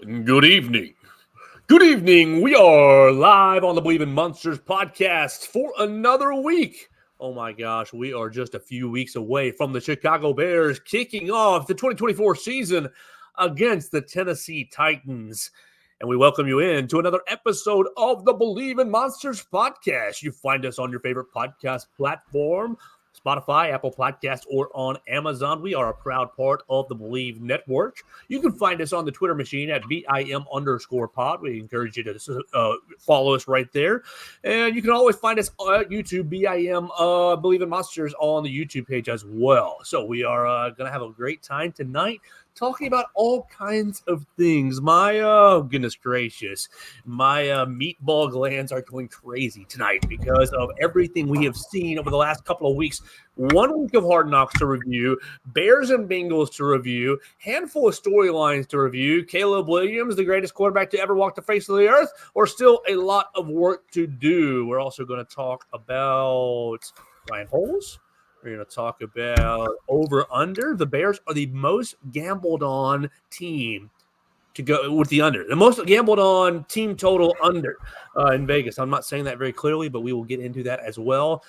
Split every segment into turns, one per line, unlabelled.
Good evening. Good evening. We are live on the Believe in Monsters podcast for another week. Oh my gosh, we are just a few weeks away from the Chicago Bears kicking off the 2024 season against the Tennessee Titans. And we welcome you in to another episode of the Believe in Monsters podcast. You find us on your favorite podcast platform, Spotify, Apple Podcasts, or on Amazon. We are a proud part of the Believe Network. You can find us on the Twitter machine at BIM_pod. We encourage you to follow us right there. And you can always find us at YouTube, BIM Believe in Monsters on the YouTube page as well. So we are going to have a great time tonight talking about all kinds of things. My goodness gracious, my meatball glands are going crazy tonight because of everything we have seen over the last couple of weeks. 1 week of Hard Knocks to review, Bears and Bengals to review, handful of storylines to review, Caleb Williams, the greatest quarterback to ever walk the face of the earth, or still a lot of work to do. We're also going to talk about Ryan Poles. We're going to talk about over-under. The Bears are the most gambled on team to go with the under. The most gambled on team total under in Vegas. I'm not saying that very clearly, but we will get into that as well.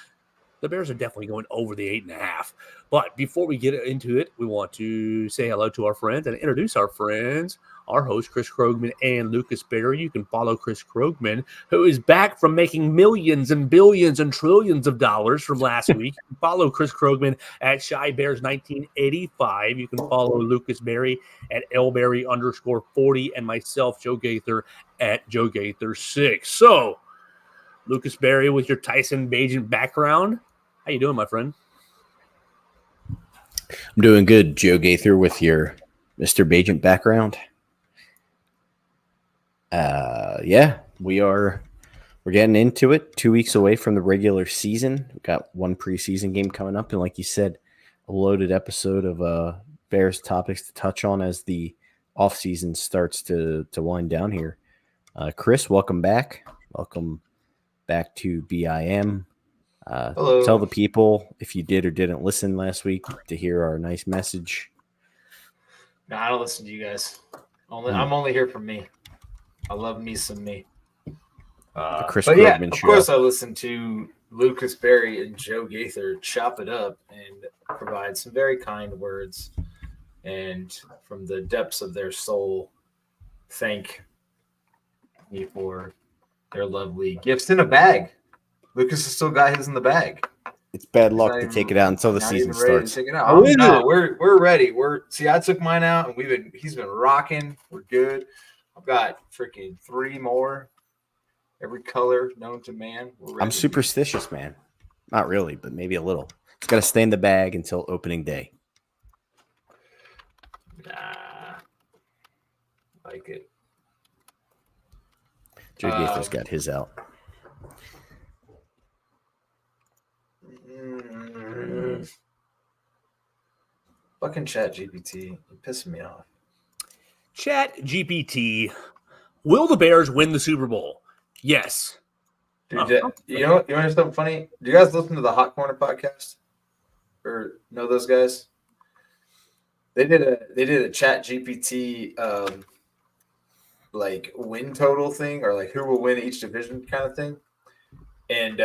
The Bears are definitely going over the 8.5. But before we get into it, we want to say hello to our friends and introduce our friends. Our hosts, Chris Krogman and Lucas Berry. You can follow Chris Krogman, who is back from making millions and billions and trillions of dollars from last week. You can follow Chris Krogman at ShyBears1985. You can follow Lucas Berry at LBerry_40 and myself, Joe Gaither, at Joe Gaither6. So, Lucas Berry with your Tyson Bagent background. How you doing, my friend?
I'm doing good, Joe Gaither, with your Mr. Bagent background. We're getting into it. 2 weeks away from the regular season. We've got one preseason game coming up, and like you said, a loaded episode of Bears topics to touch on as the offseason starts to wind down here. Chris, welcome back. Welcome back to BIM.
Hello.
Tell the people, if you did or didn't listen last week, to hear our nice message.
No, I don't listen to you guys. I'm only here for me. I love me some me.
The Chris
But
Krogman
of
show.
course I listen to Lucas Berry and Joe Gaither chop it up and provide some very kind words and from the depths of their soul thank me for their lovely gifts in a bag. Lucas has still got his in the bag.
It's bad luck to take it out until the
Not
season
even ready to
starts.
take it out. No, we're ready. I took mine out and he's been rocking. We're good. I've got freaking 3 more. Every color known to man.
I'm superstitious, man. Not really, but maybe a little. It's got to stay in the bag until opening day.
Nah. Like it.
Joe Gaither's got his out.
Fucking Chat GPT. You're pissing me off.
Chat GPT. Will the Bears win the Super Bowl? Yes.
Dude, you know what? You want to hear something funny? Do you guys listen to the Hot Corner podcast? Or know those guys? They did a Chat GPT like win total thing, or like who will win each division kind of thing. And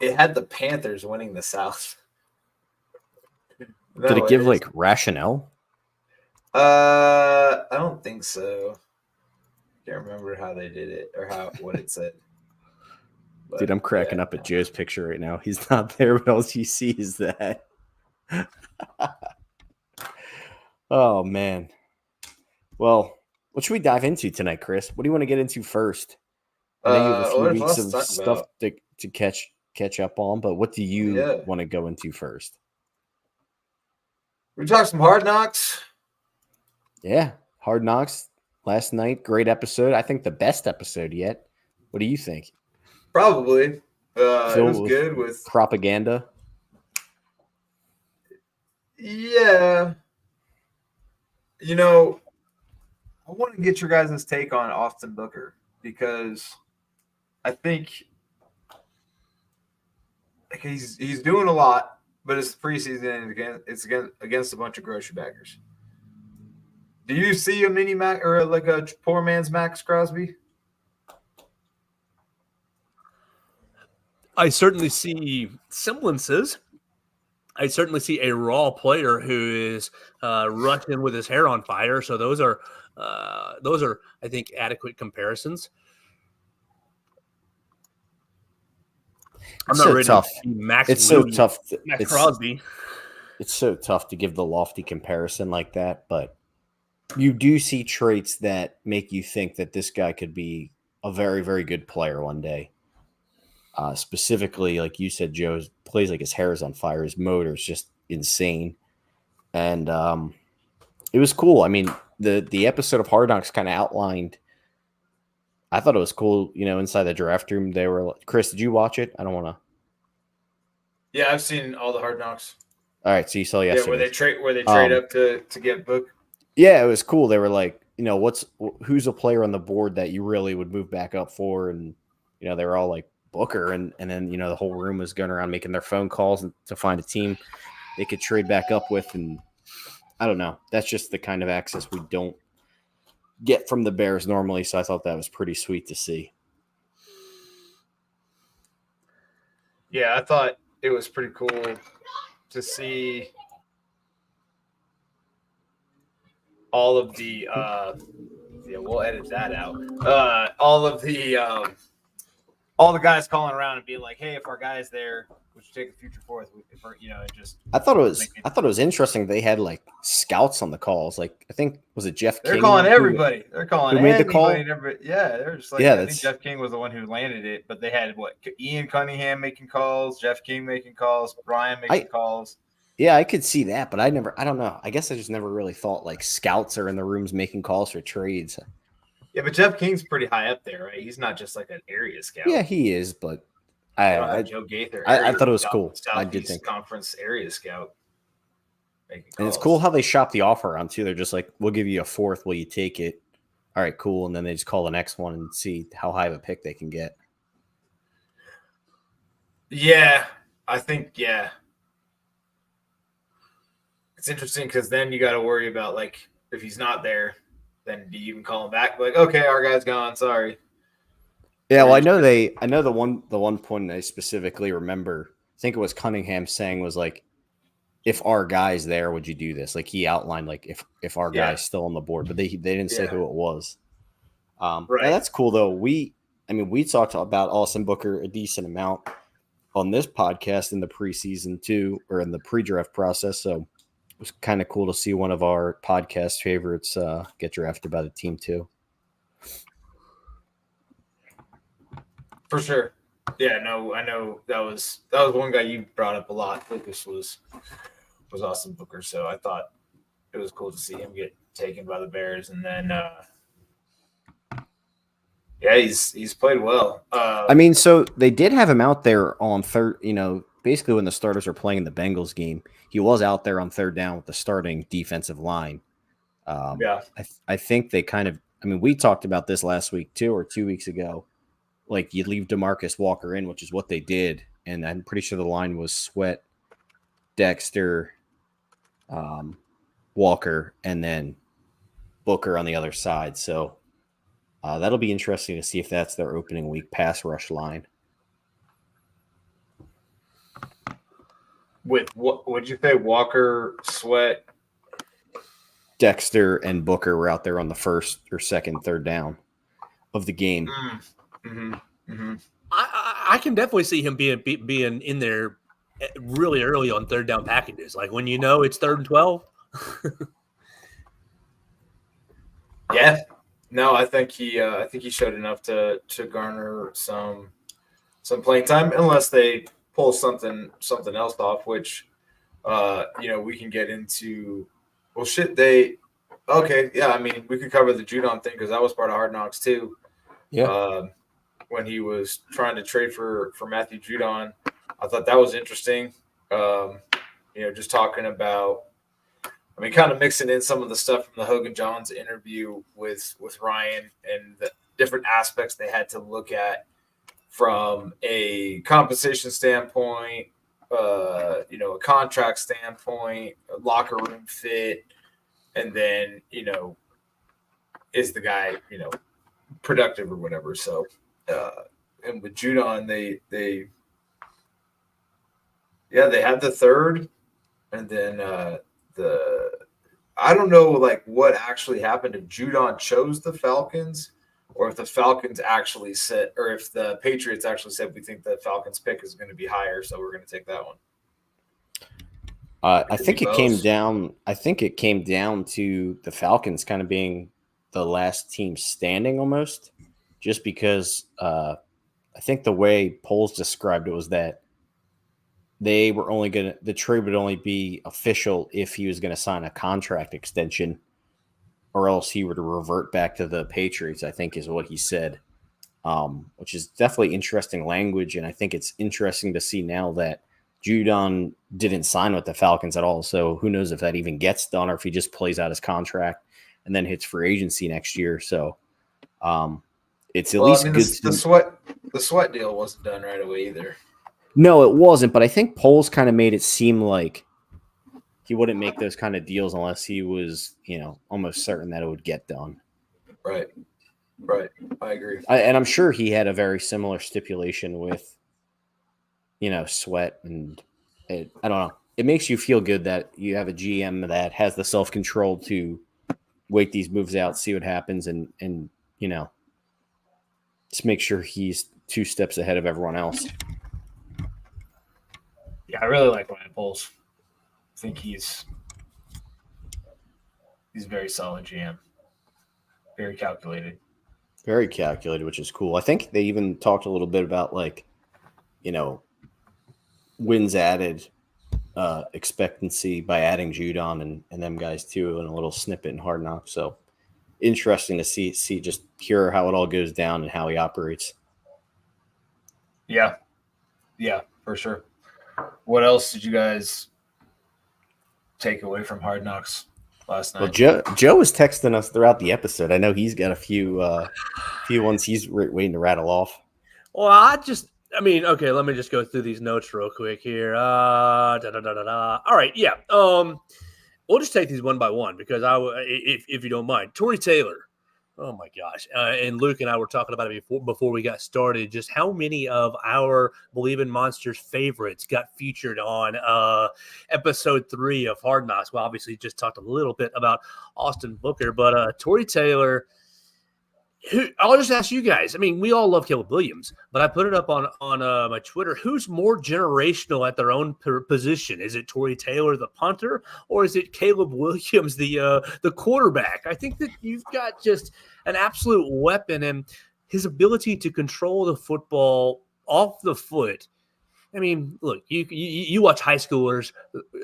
it had the Panthers winning the South.
Did it give like rationale?
I don't think so. Can't remember how they did it or what it said. But,
dude, I'm cracking up at Joe's picture right now. He's not there, but all you see is that. Oh man. Well, what should we dive into tonight, Chris? What do you want to get into first? I know you have a few weeks of stuff to catch up on, but what do you want to go into first?
We talked some Hard Knocks.
Yeah, Hard Knocks last night. Great episode. I think the best episode yet. What do you think?
Probably. It was good with
propaganda.
Yeah. You know, I want to get your guys' take on Austin Booker because I think like he's doing a lot, but it's preseason and it's against a bunch of grocery baggers. Do you see a mini Mac or like a poor man's Max Crosby?
I certainly see semblances. I certainly see a raw player who is rushing with his hair on fire. So those are, I think, adequate comparisons. I'm
It's
not
so
ready
tough.
to be Max
It's so
Louis,
tough.
Max Crosby.
It's so tough to give the lofty comparison like that, but you do see traits that make you think that this guy could be a very, very good player one day. Specifically, like you said, Joe plays like his hair is on fire. His motor is just insane, and it was cool. I mean, the episode of Hard Knocks kind of outlined. I thought it was cool. Inside the draft room, they were. Chris, did you watch it? I don't want to.
Yeah, I've seen all the Hard Knocks.
All right, so you saw yesterday.
Yeah, where they trade up to get Book.
Yeah, it was cool. They were like, who's a player on the board that you really would move back up for, and they were all like Booker, and then the whole room was going around making their phone calls to find a team they could trade back up with, and I don't know. That's just the kind of access we don't get from the Bears normally, so I thought that was pretty sweet to see.
Yeah, I thought it was pretty cool to see all of the we'll edit that out. All the guys calling around and being like, "Hey, if our guy's there, would you take a future fourth?"
I thought it was interesting. They had like scouts on the calls. Like I think was it Jeff King?
They're calling everybody. They're calling
who made the call.
Yeah, they're just like, I think Jeff King was the one who landed it, but they had Ian Cunningham making calls, Jeff King making calls, Brian making calls.
Yeah, I could see that, but I don't know. I guess I just never really thought like scouts are in the rooms making calls for trades.
Yeah, but Jeff King's pretty high up there, right? He's not just like an area scout.
Yeah, he is, but
Joe Gaither.
I thought it was cool.
Southeast
I did think
Conference area scout.
And it's cool how they shop the offer around too. They're just like, we'll give you a fourth. Will you take it? All right, cool. And then they just call the next one and see how high of a pick they can get.
Yeah, I think, yeah. It's interesting because then you got to worry about, like, if he's not there, then do you even call him back? Like, okay, our guy's gone. Sorry.
Yeah, well, I know the one point I specifically remember, I think it was Cunningham saying was like, if our guy's there, would you do this? Like he outlined like if our guy's still on the board, but they didn't say who it was. Right. Yeah, that's cool though. We talked about Austin Booker a decent amount on this podcast in the preseason too, or in the pre-draft process. So it was kind of cool to see one of our podcast favorites get drafted by the team too.
For sure. Yeah, no, I know that was one guy you brought up a lot. Lucas was Austin Booker, so I thought it was cool to see him get taken by the Bears, and then he's played well.
So they did have him out there on third. Basically when the starters were playing the Bengals game, he was out there on third down with the starting defensive line. I think they kind of. We talked about this last week too, or 2 weeks ago. Like you leave DeMarcus Walker in, which is what they did, and I'm pretty sure the line was Sweat, Dexter, Walker, and then Booker on the other side. So that'll be interesting to see if that's their opening week pass rush line.
With what would you say? Walker, Sweat,
Dexter, and Booker were out there on the first or second, third down of the game.
Mm-hmm. Mm-hmm.
I can definitely see him being in there really early on third down packages, like when it's 3rd and 12.
Yeah, no, I think he showed enough to garner some playing time, unless they pull something else off, which we can get into. Well, shit, we could cover the Judon thing because that was part of Hard Knocks too.
Yeah.
When he was trying to trade for Matthew Judon, I thought that was interesting. Just talking about, kind of mixing in some of the stuff from the Hogan Johns interview with Ryan and the different aspects they had to look at from a compensation standpoint, a contract standpoint, a locker room fit, and then, is the guy, productive or whatever. So, and with Judon, they had the third, and then I don't know what actually happened, if Judon chose the Falcons or if the Falcons actually said, or if the Patriots actually said, we think the Falcons pick is going to be higher, so we're going to take that one.
I think it came down. I think it came down to the Falcons kind of being the last team standing almost, just because I think the way polls described it was that they were only going to, the trade would only be official if he was going to sign a contract extension, or else he would revert back to the Patriots, I think is what he said, which is definitely interesting language. And I think it's interesting to see now that Judon didn't sign with the Falcons at all. So who knows if that even gets done, or if he just plays out his contract and then hits free agency next year. So it's at least good.
The sweat deal wasn't done right away either.
No, it wasn't. But I think polls kind of made it seem like he wouldn't make those kind of deals unless he was, almost certain that it would get done.
Right. I agree.
And I'm sure he had a very similar stipulation with, Sweat. And I don't know. It makes you feel good that you have a GM that has the self-control to wait these moves out, see what happens, and just make sure he's 2 steps ahead of everyone else.
Yeah, I really like Ryan Poles. I think he's very solid GM. Very calculated.
Very calculated, which is cool. I think they even talked a little bit about wins added expectancy by adding Judon and them guys too, and a little snippet in Hard Knocks. So interesting to hear how it all goes down and how he operates.
Yeah, for sure. What else did you guys take away from Hard Knocks last night?
Well, Joe was texting us throughout the episode. I know he's got a few ones he's waiting to rattle off.
Well, okay, let me just go through these notes real quick here. All right, yeah. We'll just take these one by one because if you don't mind. Tory Taylor. Oh my gosh. And Luke and I were talking about it before we got started, just how many of our Believe in Monsters favorites got featured on episode 3 of Hard Knocks. Well, obviously just talked a little bit about Austin Booker, but Tory Taylor, I'll just ask you guys. I mean, we all love Caleb Williams, but I put it up on my Twitter. Who's more generational at their own position? Is it Tory Taylor, the punter, or is it Caleb Williams, the quarterback? I think that you've got just an absolute weapon, and his ability to control the football off the foot. I mean, look, you watch high schoolers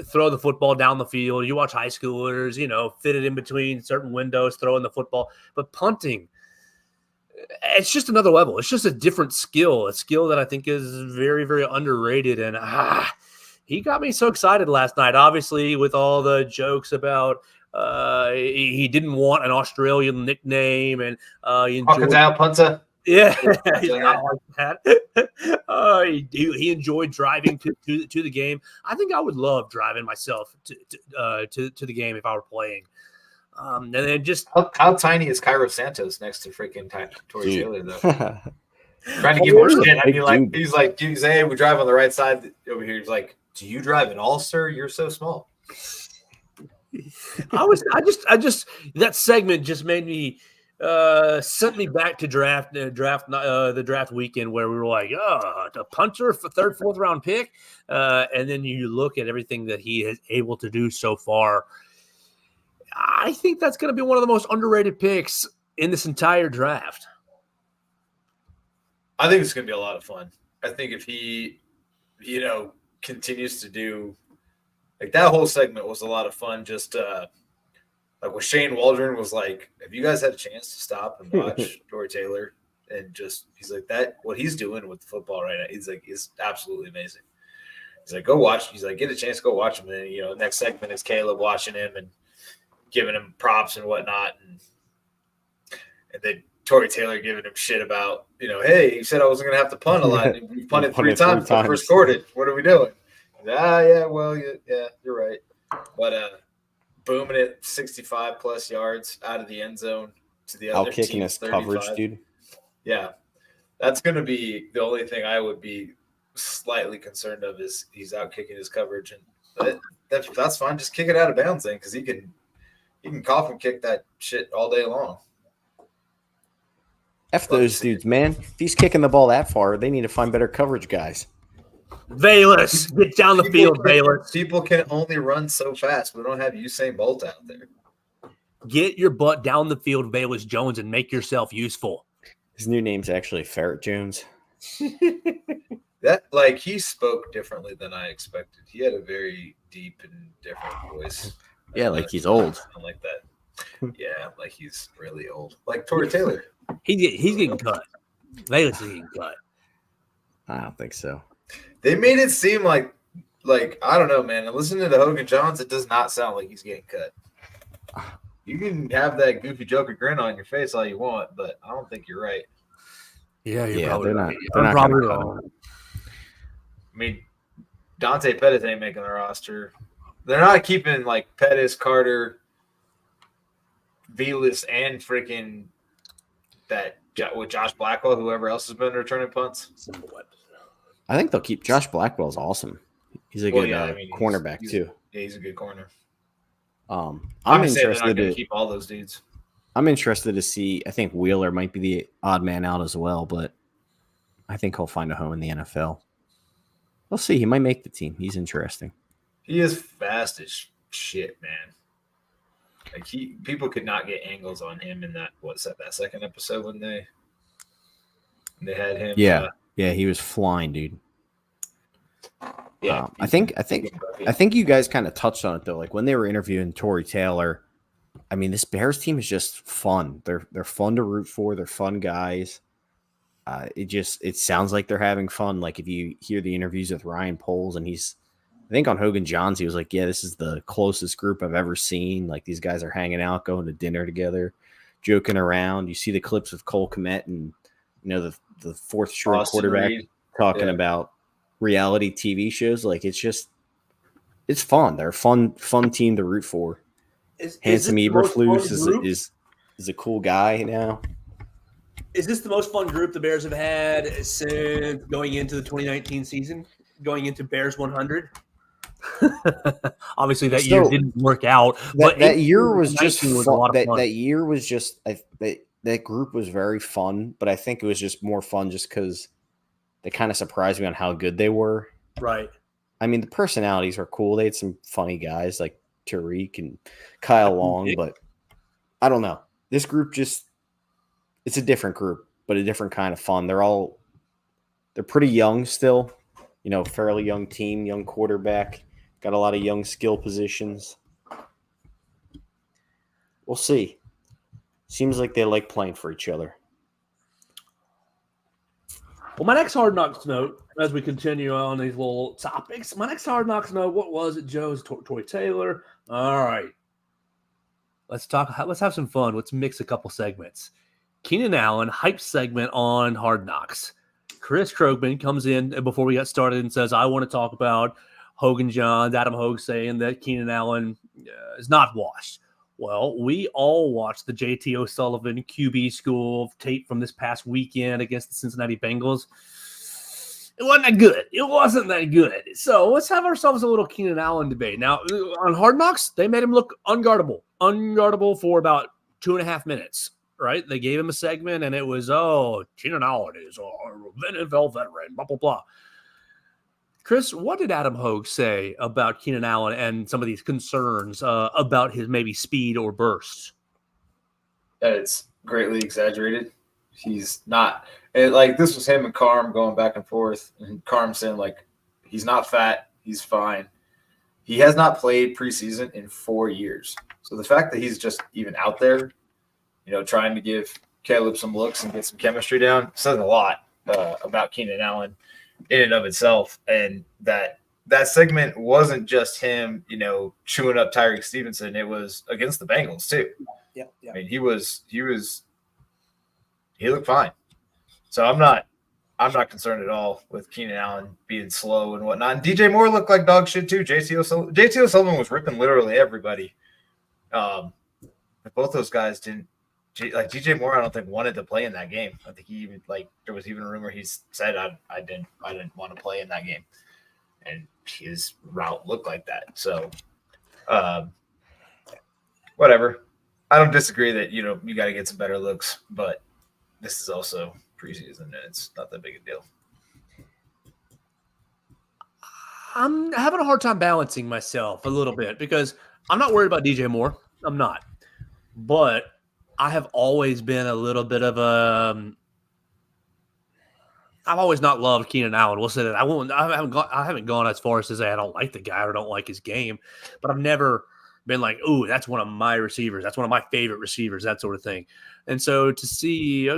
throw the football down the field. You watch high schoolers, fit it in between certain windows, throwing the football, but punting. It's just another level. It's just a different skill, a skill that I think is very, very underrated. And he got me so excited last night, obviously, with all the jokes about he didn't want an Australian nickname. And he enjoyed
Punta.
Yeah, he's not like that. He enjoyed driving to the game. I think I would love driving myself to the game if I were playing. And then just
how tiny is Cairo Santos next to freaking Tory Taylor though? Trying to give more shit. I mean, he's like, hey, we drive on the right side over here. He's like, do you drive at all, sir? You're so small.
I just that segment just made me sent me back to the draft weekend where we were like, a punter for 3rd, 4th round pick, and then you look at everything that he is able to do so far. I think that's going to be one of the most underrated picks in this entire draft.
I think it's going to be a lot of fun. I think if he, continues to do that whole segment was a lot of fun. Just with Shane Waldron was like, have you guys had a chance to stop and watch Tory Taylor? And he's like that, what he's doing with the football right now, he's like, is absolutely amazing. He's like, go watch. He's like, get a chance, go watch him. And, next segment is Caleb watching him and giving him props and whatnot, and then Tory Taylor giving him shit about, hey, you said I wasn't gonna have to punt a lot. We punted 3 times when we first scored it. What are we doing? Yeah, well, yeah, you're right. But booming it 65 plus yards out of the end zone to the other
Outkicking
team's
his
35.
coverage, dude.
Yeah, that's going to be the only thing I would be slightly concerned of is he's out kicking his coverage, and that's fine. Just kick it out of bounds then, because he can cough and kick that shit all day long.
F those dudes, man. If he's kicking the ball that far, they need to find better coverage guys.
Velus, get down the field, Velus.
People can only run so fast. We don't have Usain Bolt out there.
Get your butt down the field, Velus Jones, and make yourself useful.
His new name's actually Ferret Jones.
That like he spoke differently than I expected. He had a very deep and different voice.
Yeah, like he's old.
Like that. Yeah, like he's really old. Like Tory Taylor.
He's getting cut. Velus is getting cut.
I don't think so.
They made it seem like I don't know, man. And listening to Hogan Johns, it does not sound like he's getting cut. You can have that goofy Joker grin on your face all you want, but I don't think you're right.
Yeah,
they're not
probably
gonna
wrong.
I mean, Dante Pettis ain't making the roster. They're not keeping like Pettis, Carter, Velus, and freaking that with Josh Blackwell, whoever else has been returning punts.
I think they'll keep Josh Blackwell's awesome. He's a good cornerback too.
Yeah, he's a good corner.
I'm
interested to keep all those dudes.
I'm interested to see. I think Wheeler might be the odd man out as well, but I think he'll find a home in the NFL. We'll see. He might make the team. He's interesting.
He is fast as shit, man. Like people could not get angles on him in that second episode when they had him.
Yeah, he was flying, dude.
Yeah,
I think you guys kind of touched on it though. Like when they were interviewing Tory Taylor, I mean, this Bears team is just fun. They're fun to root for. They're fun guys. It sounds like they're having fun. Like if you hear the interviews with Ryan Poles, and I think on Hogan Johns, he was like, yeah, this is the closest group I've ever seen. Like these guys are hanging out, going to dinner together, joking around. You see the clips of Cole Kmet and the fourth string quarterback talking about reality TV shows. Like it's fun. They're a fun team to root for. Handsome Eberflus is a cool guy now.
Is this the most fun group the Bears have had since going into the 2019 season, going into Bears 100? Obviously, that year didn't work out. But
that year was just fun. That year was just that group was very fun. But I think it was just more fun just because they kind of surprised me on how good they were.
Right.
I mean, the personalities were cool. They had some funny guys like Tariq and Kyle Long, but I don't know. This group it's a different group, but a different kind of fun. They're pretty young still, fairly young team, young quarterback, got a lot of young skill positions. We'll see. Seems like they like playing for each other.
Well, my next Hard Knocks note, as we continue on these little topics, my next Hard Knocks note, what was it, Joe? It was Tory Taylor. All right. Let's have some fun. Let's mix a couple segments. Keenan Allen, hype segment on Hard Knocks. Chris Krogman comes in before we got started and says, I want to talk about Hogan Johns, Adam Hogue saying that Keenan Allen is not washed. Well, we all watched the J.T. O'Sullivan QB school tape from this past weekend against the Cincinnati Bengals. It wasn't that good. So let's have ourselves a little Keenan Allen debate. Now, on Hard Knocks, they made him look unguardable for about 2.5 minutes. Right? They gave him a segment, and it was, Keenan Allen is an NFL veteran, blah, blah, blah. Chris, what did Adam Hogue say about Keenan Allen and some of these concerns about his maybe speed or bursts?
That it's greatly exaggerated. He's not – this was him and Carm going back and forth, and Carm saying, he's not fat, he's fine. He has not played preseason in 4 years. So the fact that he's just even out there, trying to give Caleb some looks and get some chemistry down says a lot about Keenan Allen in and of itself. And that segment wasn't just him, chewing up Tyreek Stevenson. It was against the Bengals too.
Yeah.
I mean, he looked fine. So I'm not concerned at all with Keenan Allen being slow and whatnot. And DJ Moore looked like dog shit too. JT O'Sullivan was ripping literally everybody Both those guys didn't. Like DJ Moore, I don't think wanted to play in that game. I think he even there was even a rumor he said I didn't want to play in that game, and his route looked like that. So, whatever. I don't disagree that you got to get some better looks, but this is also preseason and it's not that big a deal.
I'm having a hard time balancing myself a little bit because I'm not worried about DJ Moore. I'm not, but I have always been a little bit of I've always not loved Keenan Allen. We'll say that. I haven't gone as far as to say I don't like the guy or don't like his game, but I've never been like, ooh, that's one of my receivers. That's one of my favorite receivers, that sort of thing. And so to see,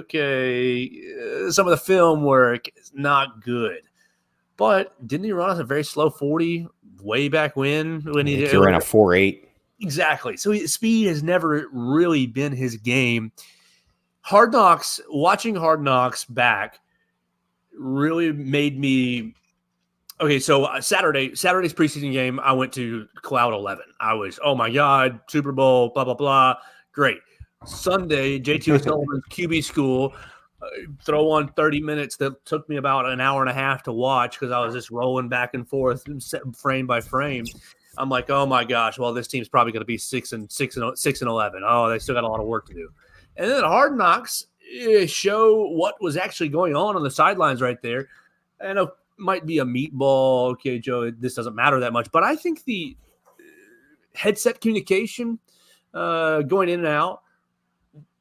some of the film work is not good. But didn't he run us a very slow 40 way back when
he ran a 4.8?
Exactly. So speed has never really been his game. Watching Hard Knocks back really made me – okay, so Saturday's preseason game, I went to Cloud 11. I was, oh, my God, Super Bowl, blah, blah, blah. Great. Sunday, JT O'Sullivan's QB school – throw on 30 minutes that took me about an hour and a half to watch because I was just rolling back and forth frame by frame. I'm like, oh my gosh, well, this team's probably going to be 6-11. Oh, they still got a lot of work to do. And then Hard Knocks show what was actually going on the sidelines right there. And it might be a meatball. Okay, Joe, this doesn't matter that much. But I think the headset communication going in and out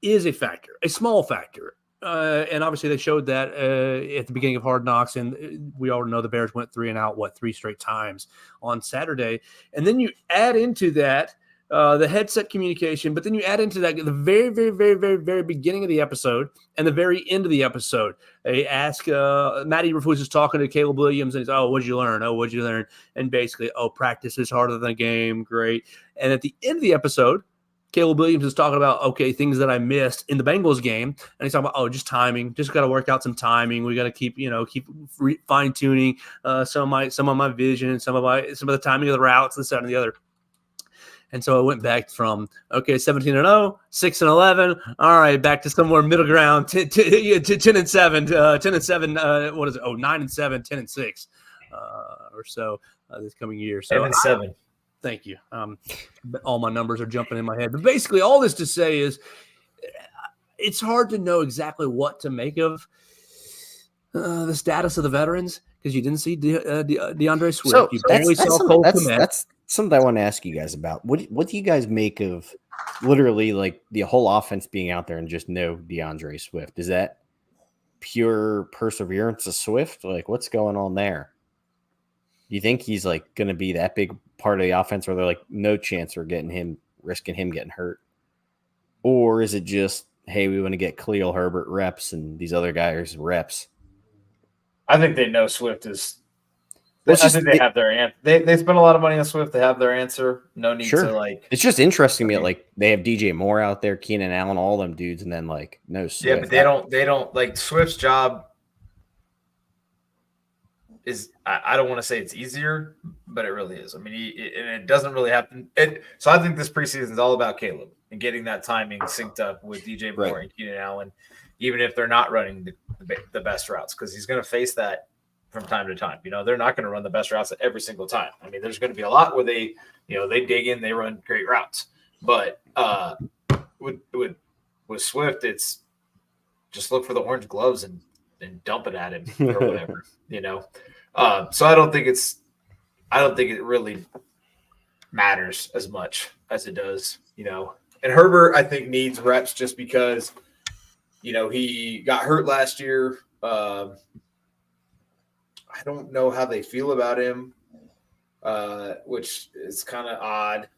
is a factor, a small factor. And obviously they showed that at the beginning of Hard Knocks, and we already know the Bears went 3 and out, 3 straight times on Saturday. And then you add into that the headset communication, but then you add into that the very, very, very, very, very beginning of the episode and the very end of the episode. They ask Matty Rafus is talking to Caleb Williams, and he's, oh, what'd you learn? Oh, what'd you learn? And basically, oh, practice is harder than a game. Great. And at the end of the episode, Caleb Williams is talking about, okay, things that I missed in the Bengals game. And he's talking about, oh, just timing. Just got to work out some timing. We got to keep fine tuning some of my vision, some of the timing of the routes, this, that, and the other. And so I went back from, 17-0, 6-11. All right, back to somewhere middle ground, 10-7, 10-7. What is it? 9-7, 10-6 or so this coming year. So
10-7.
Thank you. All my numbers are jumping in my head. But basically, all this to say is it's hard to know exactly what to make of the status of the veterans because you didn't see DeAndre Swift.
So
you barely saw Cole Kmet.
That's something I want to ask you guys about. What do you guys make of literally like the whole offense being out there and just no DeAndre Swift? Is that pure perseverance of Swift? Like, what's going on there? Do you think he's like going to be that big part of the offense where they're like no chance we're risking him getting hurt? Or is it just, hey, we want to get Khalil Herbert reps and these other guys reps?
I think they know Swift is. I think they have their answer. They spent a lot of money on Swift. They have their answer. No need to like.
It's just interesting to me. Like they have DJ Moore out there, Keenan Allen, all them dudes, and then like no Swift.
Yeah, but they don't like Swift's job. Is I don't want to say it's easier, but it really is. I mean, and it doesn't really happen. So I think this preseason is all about Caleb and getting that timing synced up with DJ Moore and Keenan Allen, even if they're not running the best routes, because he's going to face that from time to time. They're not going to run the best routes every single time. I mean, there's going to be a lot where they dig in, they run great routes. But with Swift, it's just look for the orange gloves and dump it at him or whatever, So I don't think it really matters as much as it does, And Herbert, I think, needs reps just because, he got hurt last year. I don't know how they feel about him, which is kind of odd.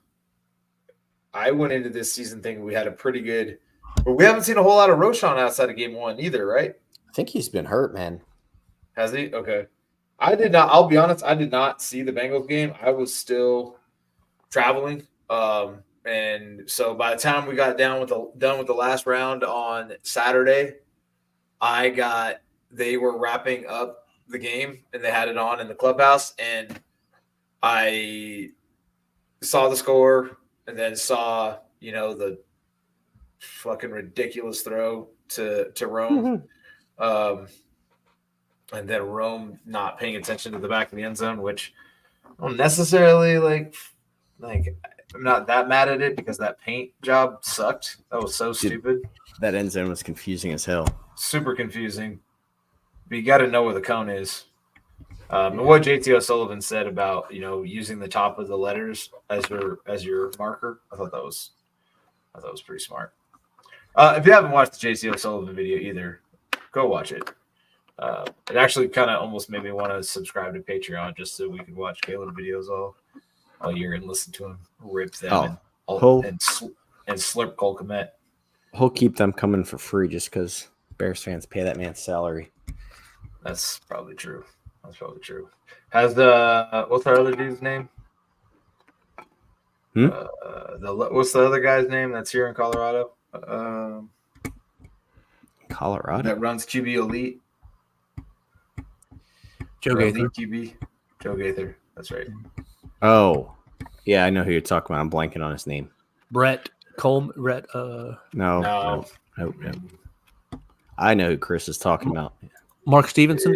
I went into this season thinking we had a pretty good, but we haven't seen a whole lot of Roschon outside of game 1 either, right?
I think he's been hurt, man.
Has he? Okay. I'll be honest, I did not see the Bengals game. I was still traveling. And so by the time we got done with the last round on Saturday, they were wrapping up the game and they had it on in the clubhouse, and I saw the score and then saw the fucking ridiculous throw to Rome. And then Rome not paying attention to the back of the end zone, which I don't necessarily like I'm not that mad at it because that paint job sucked. That was so stupid.
That end zone was confusing as hell.
Super confusing. But you got to know where the cone is. And what JT O'Sullivan said about using the top of the letters as your marker, I thought that was pretty smart. If you haven't watched the JT O'Sullivan video either, go watch it. It actually kind of almost made me want to subscribe to Patreon just so we could watch Caleb videos all year and listen to him rip them and slurp Cole Kmet.
He'll keep them coming for free just because Bears fans pay that man's salary.
That's probably true. Has what's our other dude's name? What's the other guy's name that's here in Colorado?
Colorado
that runs QB Elite.
Joe Gaither.
QB. Joe Gaither. That's right.
Oh, yeah, I know who you're talking about. I'm blanking on his name.
Brett Coleman.
No. I know who Chris is talking about.
Mark Stevenson.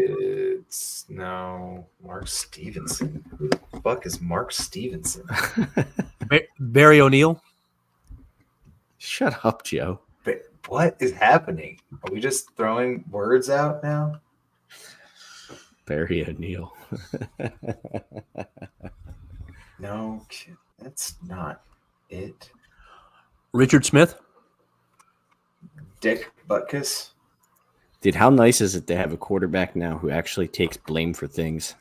It's Mark Stevenson. Who the fuck is Mark Stevenson?
Barry O'Neill.
Shut up, Joe.
But what is happening? Are we just throwing words out now?
Barry O'Neill.
No, that's not it.
Richard Smith.
Dick Butkus.
Dude, how nice is it to have a quarterback now who actually takes blame for things?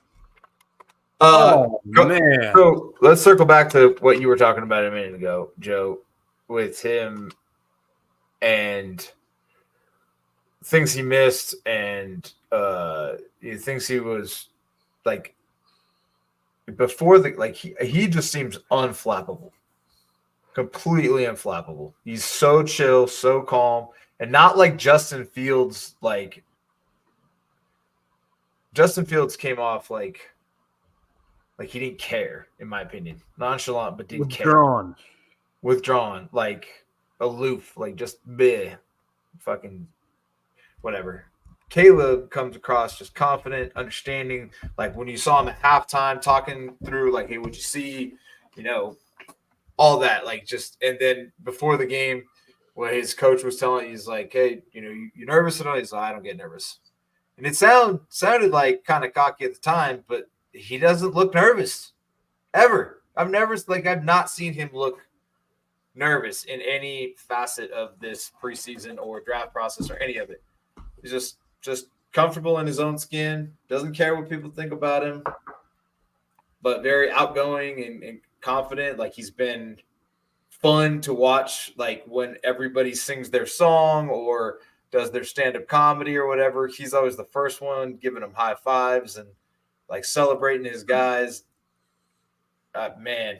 Man. So let's circle back to what you were talking about a minute ago, Joe, with him and things he missed and things he was like before he just seems unflappable. Completely unflappable. He's so chill, so calm, and not like Justin Fields. Like Justin Fields came off like he didn't care, in my opinion. Nonchalant, but didn't care. Withdrawn, like aloof, like just bleh, fucking whatever. Caleb comes across just confident, understanding. Like when you saw him at halftime talking through, like, hey, what'd you see? All that, like just, and then before the game, when his coach was telling, he's like, hey, you nervous at all? He's like, I don't get nervous. And it sounded like kind of cocky at the time, but he doesn't look nervous ever. I've not seen him look nervous in any facet of this preseason or draft process or any of it. He's just comfortable in his own skin, doesn't care what people think about him, but very outgoing and confident. Like he's been fun to watch, like when everybody sings their song or does their stand-up comedy or whatever. He's always the first one giving them high fives and like celebrating his guys. Man,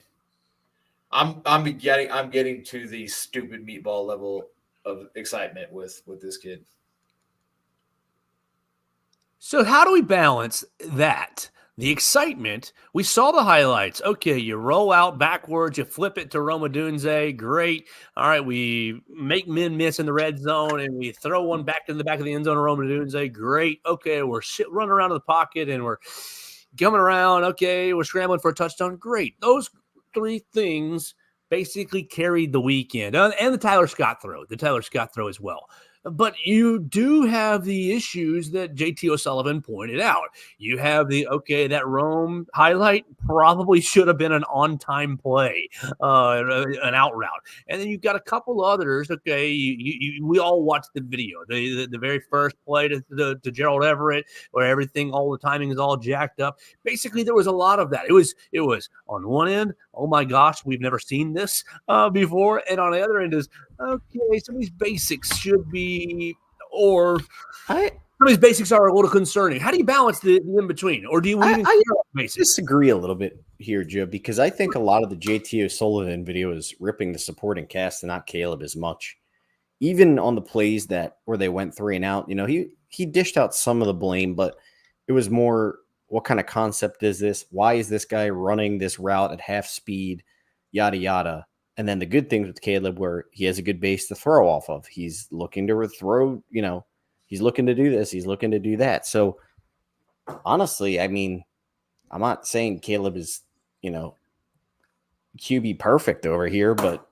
I'm getting to the stupid meatball level of excitement with this kid.
So how do we balance that? The excitement, we saw the highlights. Okay, you roll out backwards, you flip it to Rome Odunze. Great. All right, we make men miss in the red zone, and we throw one back in the back of the end zone to Rome Odunze. Great. Okay, we're running around in the pocket, and we're coming around. Okay, we're scrambling for a touchdown. Great. Those three things basically carried the weekend. And the Tyler Scott throw. As well. But you do have the issues that JT O'Sullivan pointed out. You have that Rome highlight probably should have been an on-time play, an out route. And then you've got a couple others. Okay, we all watched the video. The very first play to Gerald Everett, where all the timing is all jacked up. Basically, there was a lot of that. It was on one end, oh my gosh, we've never seen this before. And on the other end is, okay, some of these basics should be, some of these basics are a little concerning. How do you balance the in between, or do you even
disagree a little bit here, Joe? Because I think a lot of the JT O'Sullivan video is ripping the supporting cast and not Caleb as much. Even on the plays where they went 3 and out, he dished out some of the blame, but it was more, what kind of concept is this? Why is this guy running this route at half speed? Yada yada. And then the good things with Caleb where he has a good base to throw off of. He's looking to throw, he's looking to do this. He's looking to do that. So honestly, I mean, I'm not saying Caleb is, QB perfect over here, but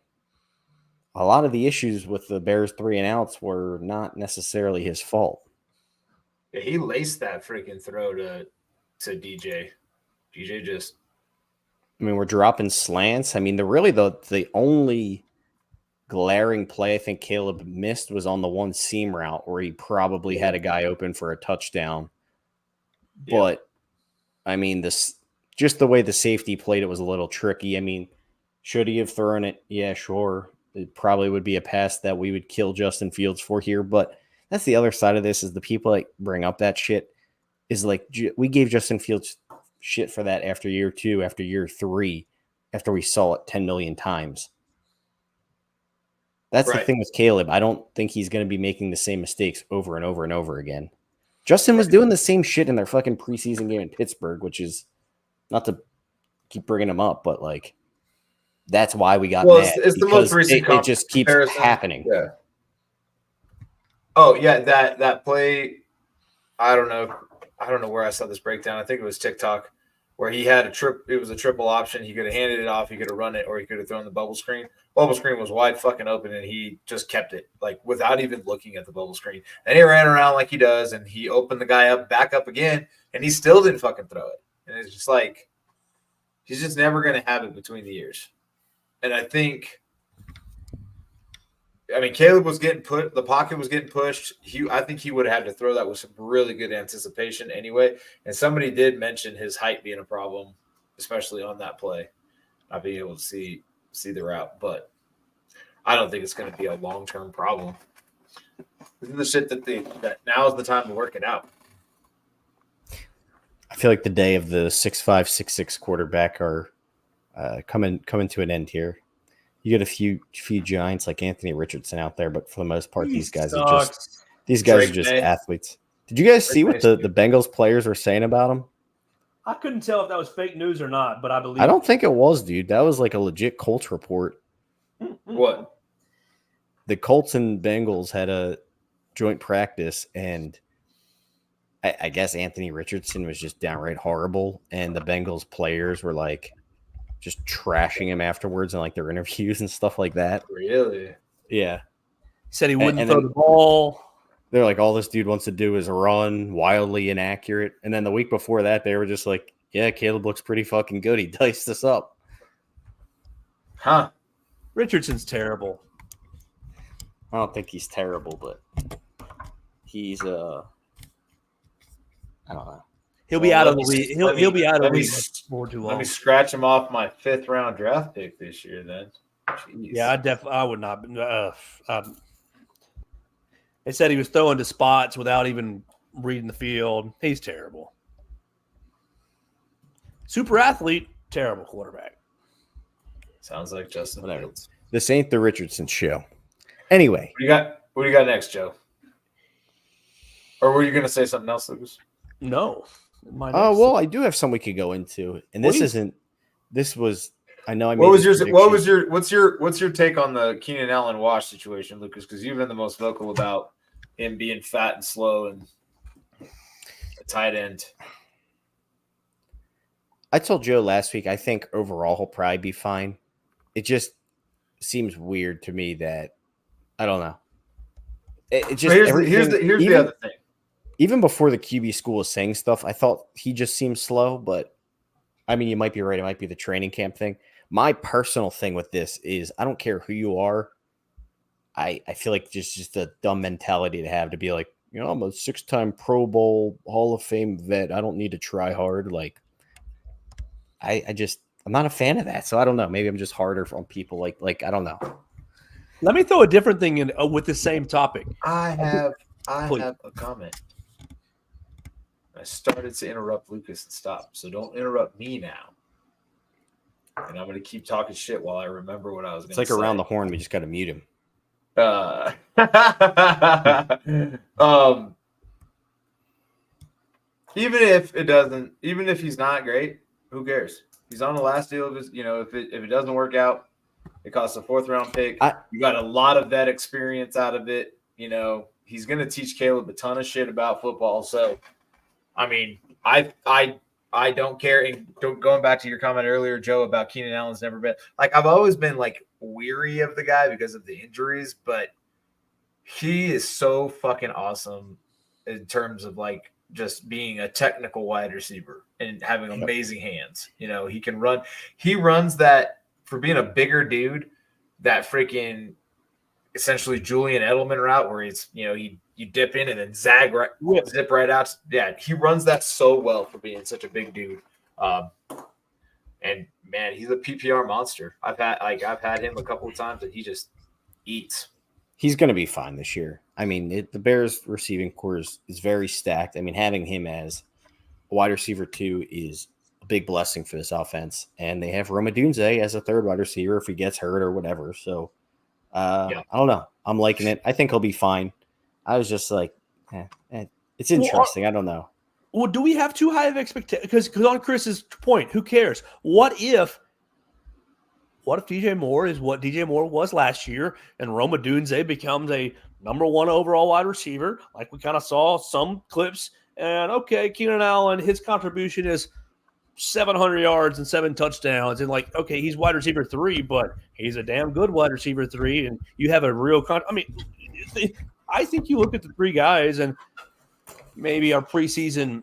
a lot of the issues with the Bears 3-and-outs were not necessarily his fault.
Yeah, he laced that freaking throw to DJ. DJ just.
I mean, we're dropping slants. I mean, the only glaring play I think Caleb missed was on the one seam route where he probably had a guy open for a touchdown.
Yeah.
But I mean, just the way the safety played it was a little tricky. I mean, should he have thrown it? Yeah, sure. It probably would be a pass that we would kill Justin Fields for here. But that's the other side of this is the people that bring up that shit is like, we gave Justin Fields shit for that after year 2, after year 3, after we saw it 10 million times. That's the thing with Caleb. I don't think he's going to be making the same mistakes over and over and over again. Justin was doing the same shit in their fucking preseason game in Pittsburgh, which is not to keep bringing him up, but like that's why we got mad.
It's the most recent
it just keeps happening.
Yeah. Oh yeah, that play. I don't know where I saw this breakdown. I think it was TikTok, where he had it was a triple option. He could have handed it off, he could have run it, or he could have thrown the bubble screen. Bubble screen was wide fucking open, and he just kept it, like, without even looking at the bubble screen. And he ran around like he does, and he opened the guy back up again, and he still didn't fucking throw it. And it's just like, he's just never going to have it between the ears. And I mean, Caleb was getting the pocket was getting pushed. I think he would have had to throw that with some really good anticipation anyway. And somebody did mention his height being a problem, especially on that play, not being able to see the route. But I don't think it's going to be a long-term problem. This is the shit that now is the time to work it out.
I feel like the day of the 6'5", 6'6" quarterback are coming to an end here. You get a few giants like Anthony Richardson out there, but for the most part, these guys are just athletes. Did you guys see what the Bengals players were saying about him?
I couldn't tell if that was fake news or not, but I believe.
I don't think it was, dude. That was like a legit Colts report.
What?
The Colts and Bengals had a joint practice, and I guess Anthony Richardson was just downright horrible, and the Bengals players were like just trashing him afterwards in like their interviews and stuff like that.
Really?
Yeah.
He said he wouldn't throw the ball.
They're like, all this dude wants to do is run, wildly inaccurate. And then the week before that, they were just like, yeah, Caleb looks pretty fucking good. He diced us up.
Huh.
Richardson's terrible.
I don't think he's terrible, but he's I don't know.
He'll be out of the league. He'll be out of the league for too long.
Let me scratch him off my 5th round draft pick this year then. Jeez.
Yeah, I would not. They said he was throwing to spots without even reading the field. He's terrible. Super athlete, terrible quarterback.
Sounds like Justin Fields.
This ain't the Richardson show. Anyway.
What do you got next, Joe? Or were you going to say something else, Lucas?
No.
Well, I do have some we could go into, and what's your
take on the Keenan Allen wash situation, Lucas? Because you've been the most vocal about him being fat and slow and a tight end.
I told Joe last week, I think overall he'll probably be fine. It just seems weird to me that I don't know. It just
here's the other thing.
Even before the QB school was saying stuff, I thought he just seemed slow, but I mean, you might be right. It might be the training camp thing. My personal thing with this is I don't care who you are. I feel like just a dumb mentality to have to be like, I'm a 6-time Pro Bowl Hall of Fame vet. I don't need to try hard. Like, I'm not a fan of that. So I don't know. Maybe I'm just harder on people. Like I don't know.
Let me throw a different thing in with the same topic.
I have a comment. I started to interrupt Lucas and stop, so don't interrupt me now. And I'm going to keep talking shit while I remember what I was going to say.
It's like around the horn. We just got to mute him.
Even if he's not great, who cares? He's on the last deal of his. If it doesn't work out, It costs a 4th-round pick.
I-
You got a lot of vet experience out of it. You know, he's going to teach Caleb a ton of shit about football. So, I mean, I don't care. And going back to your comment earlier, Joe, about Keenan Allen's never been like I've always been like weary of the guy because of the injuries, but he is so fucking awesome in terms of like just being a technical wide receiver and having amazing hands. You know, he can run. He runs that for being a bigger dude, that freaking essentially Julian Edelman route where he's, you know, you dip in and then zip right out. Yeah, he runs that so well for being such a big dude. And man, he's a PPR monster. I've had him a couple of times and he just eats.
He's going to be fine this year. I mean, the Bears receiving core is very stacked. I mean, having him as a wide receiver 2 is a big blessing for this offense. And they have Rome Odunze as a 3rd wide receiver if he gets hurt or whatever. So, I don't know. I'm liking it. I think he'll be fine. I was just like, it's interesting. I don't know.
Well, do we have too high of expectations? Because on Chris's point, who cares? What if DJ Moore is what DJ Moore was last year and Rome Odunze becomes a number 1 overall wide receiver, like we kind of saw some clips, and okay, Keenan Allen, his contribution is 700 yards and 7 touchdowns, and like, okay, he's wide receiver 3, but he's a damn good wide receiver 3, and you have a real I think you look at the 3 guys, and maybe our preseason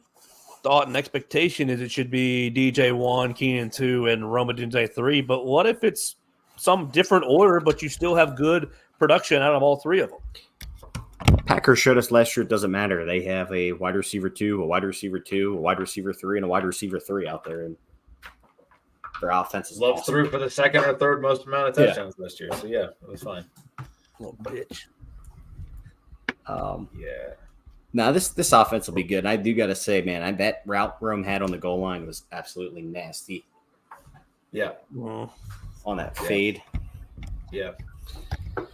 thought and expectation is it should be DJ 1, Keenan 2, and Rome Odunze 3, but what if it's some different order, but you still have good production out of all 3 of them?
Packers showed us last year it doesn't matter. They have a wide receiver 2, a wide receiver 2, a wide receiver 3, and a wide receiver 3 out there, and their offense is
Love
awesome.
threw for the 2nd or 3rd most amount of touchdowns last year. So yeah, it was fine.
Little bitch.
Yeah. Now this offense will be good. And I do got to say, man, that route Rome had on the goal line was absolutely nasty.
Yeah.
On that fade.
Yeah.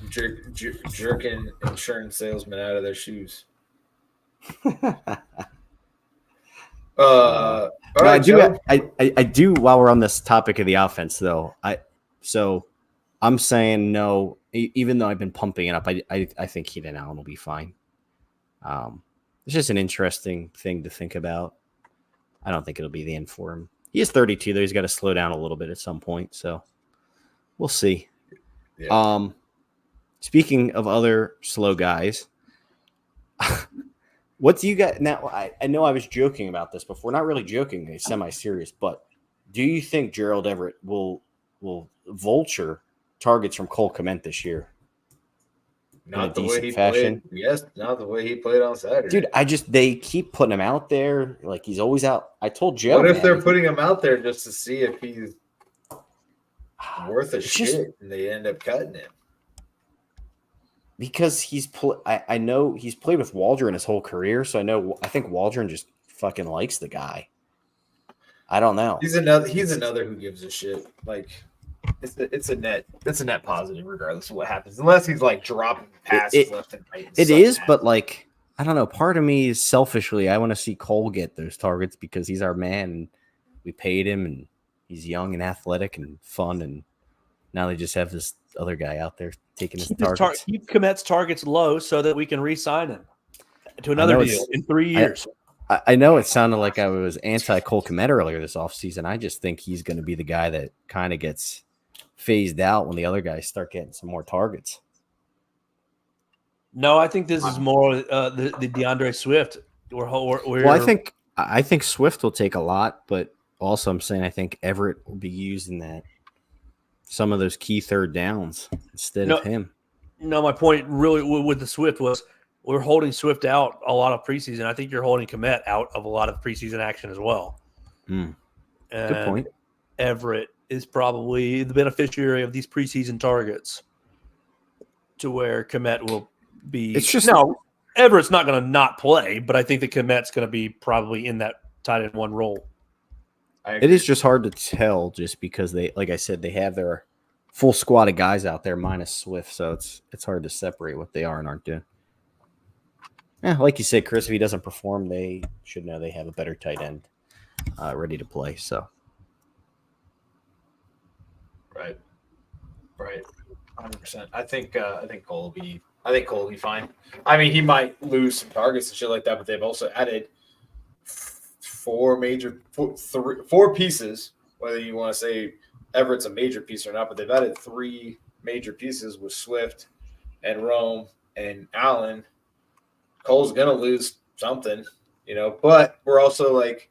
Jerking insurance salesmen out of their shoes. All right,
I do. While we're on this topic of the offense, though, I'm saying no. Even though I've been pumping it up, I think Keenan Allen will be fine. It's just an interesting thing to think about. I don't think it'll be the end for him. He is 32, though. He's got to slow down a little bit at some point, so we'll see. Yeah. Speaking of other slow guys, what do you got now? I know I was joking about this before, not really joking, it's semi-serious, but do you think Gerald Everett will vulture targets from Cole Kmet this year?
Not the way he played. Yes, not the way he played on Saturday.
Dude, they keep putting him out there. Like, he's always out. I told Joe.
What if they're putting him out there just to see if he's worth a shit and they end up cutting him?
Because I know he's played with Waldron his whole career, so I think Waldron just fucking likes the guy. I don't know.
He's another who gives a shit. Like, it's a net positive regardless of what happens, unless he's like dropping passes left and right.
It is, but like, I don't know. Part of me is selfishly, I want to see Cole get those targets because he's our man and we paid him and he's young and athletic and fun, and now they just have this other guy out there taking his targets.
Keep Kmet's targets low so that we can re-sign him to another deal in 3 years.
I know it sounded like I was anti-Cole Kmet earlier this offseason. I just think he's going to be the guy that kind of gets phased out when the other guys start getting some more targets.
No, I think this is more the DeAndre Swift.
Well, I think Swift will take a lot, but also I'm saying I think Everett will be used in some of those key third downs instead of him.
No, my point really with the Swift was we're holding Swift out a lot of preseason. I think you're holding Kmet out of a lot of preseason action as well.
Good point.
Everett is probably the beneficiary of these preseason targets to where Kmet will be.
It's just
Everett's not going to not play, but I think that Kmet's going to be probably in that tight end one role.
It is just hard to tell just because they, like I said, they have their full squad of guys out there minus Swift, so it's hard to separate what they are and aren't doing. Yeah, like you said, Chris, if he doesn't perform, they should know they have a better tight end ready to play. So,
right. Right. 100%. I think Cole will be fine. I mean, he might lose some targets and shit like that, but they've also added four pieces. Whether you want to say Everett's a major piece or not, but they've added 3 major pieces with Swift and Rome and Allen. Cole's gonna lose something, but we're also like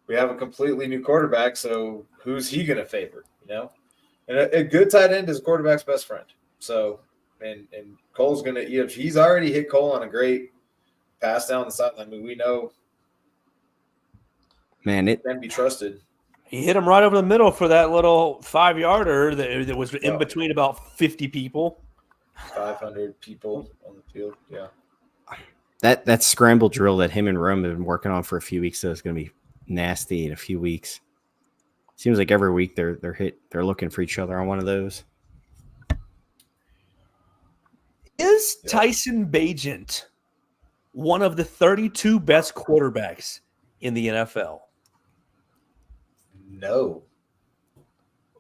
we have a completely new quarterback, so who's he gonna favor, And a good tight end is a quarterback's best friend. So, and Cole's going to, he's already hit Cole on a great pass down the sideline. I mean, we know,
man, it
can be trusted.
He hit him right over the middle for that little 5-yarder that was in between about 50 people.
500 people on the field. Yeah.
That scramble drill that him and Rome have been working on for a few weeks, so it's going to be nasty in a few weeks. Seems like every week they're looking for each other on one of those.
Is Tyson Bagent one of the 32 best quarterbacks in the NFL?
No.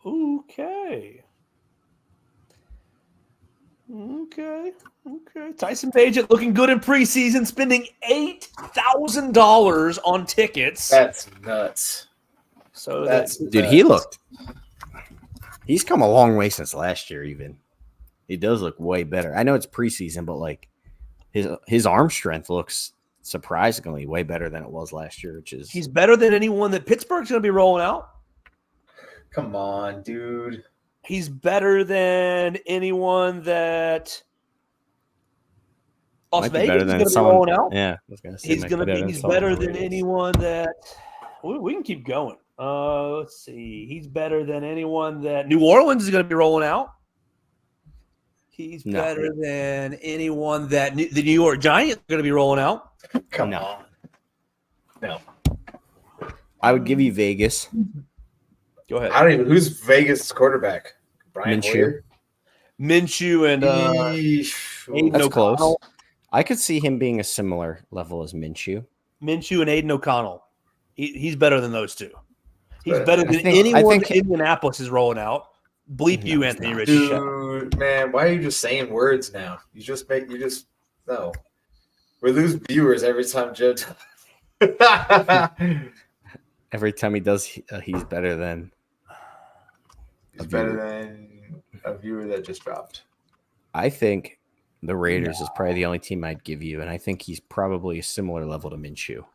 Okay. Tyson Bagent looking good in preseason, spending $8,000 on tickets.
That's nuts.
So
he's come a long way since last year even. He does look way better. I know it's preseason, but like his arm strength looks surprisingly way better than it was last year,
he's better than anyone that Pittsburgh's going to be rolling out.
Come on, dude.
He's better than anyone that Las Vegas is going to be rolling out.
Yeah, I was going to say
he's better than anyone that we can keep going. Let's see. He's better than anyone that New Orleans is going to be rolling out. He's better than anyone that the New York Giants are going to be rolling out.
Come on. No.
I would give you Vegas.
Go ahead.
I don't even. Who's Vegas' quarterback? Brian Hoyer?
Minshew and
that's close. I could see him being a similar level as Minshew.
Minshew and Aiden O'Connell. He's better than those two. He's better than anyone that Indianapolis is rolling out. Bleep you, Anthony Rich.
Dude, man, why are you just saying words now? No. We lose viewers every time Joe does.
Every time he does, he's better than.
He's better than a viewer that just dropped.
I think the Raiders is probably the only team I'd give you, and I think he's probably a similar level to Minshew,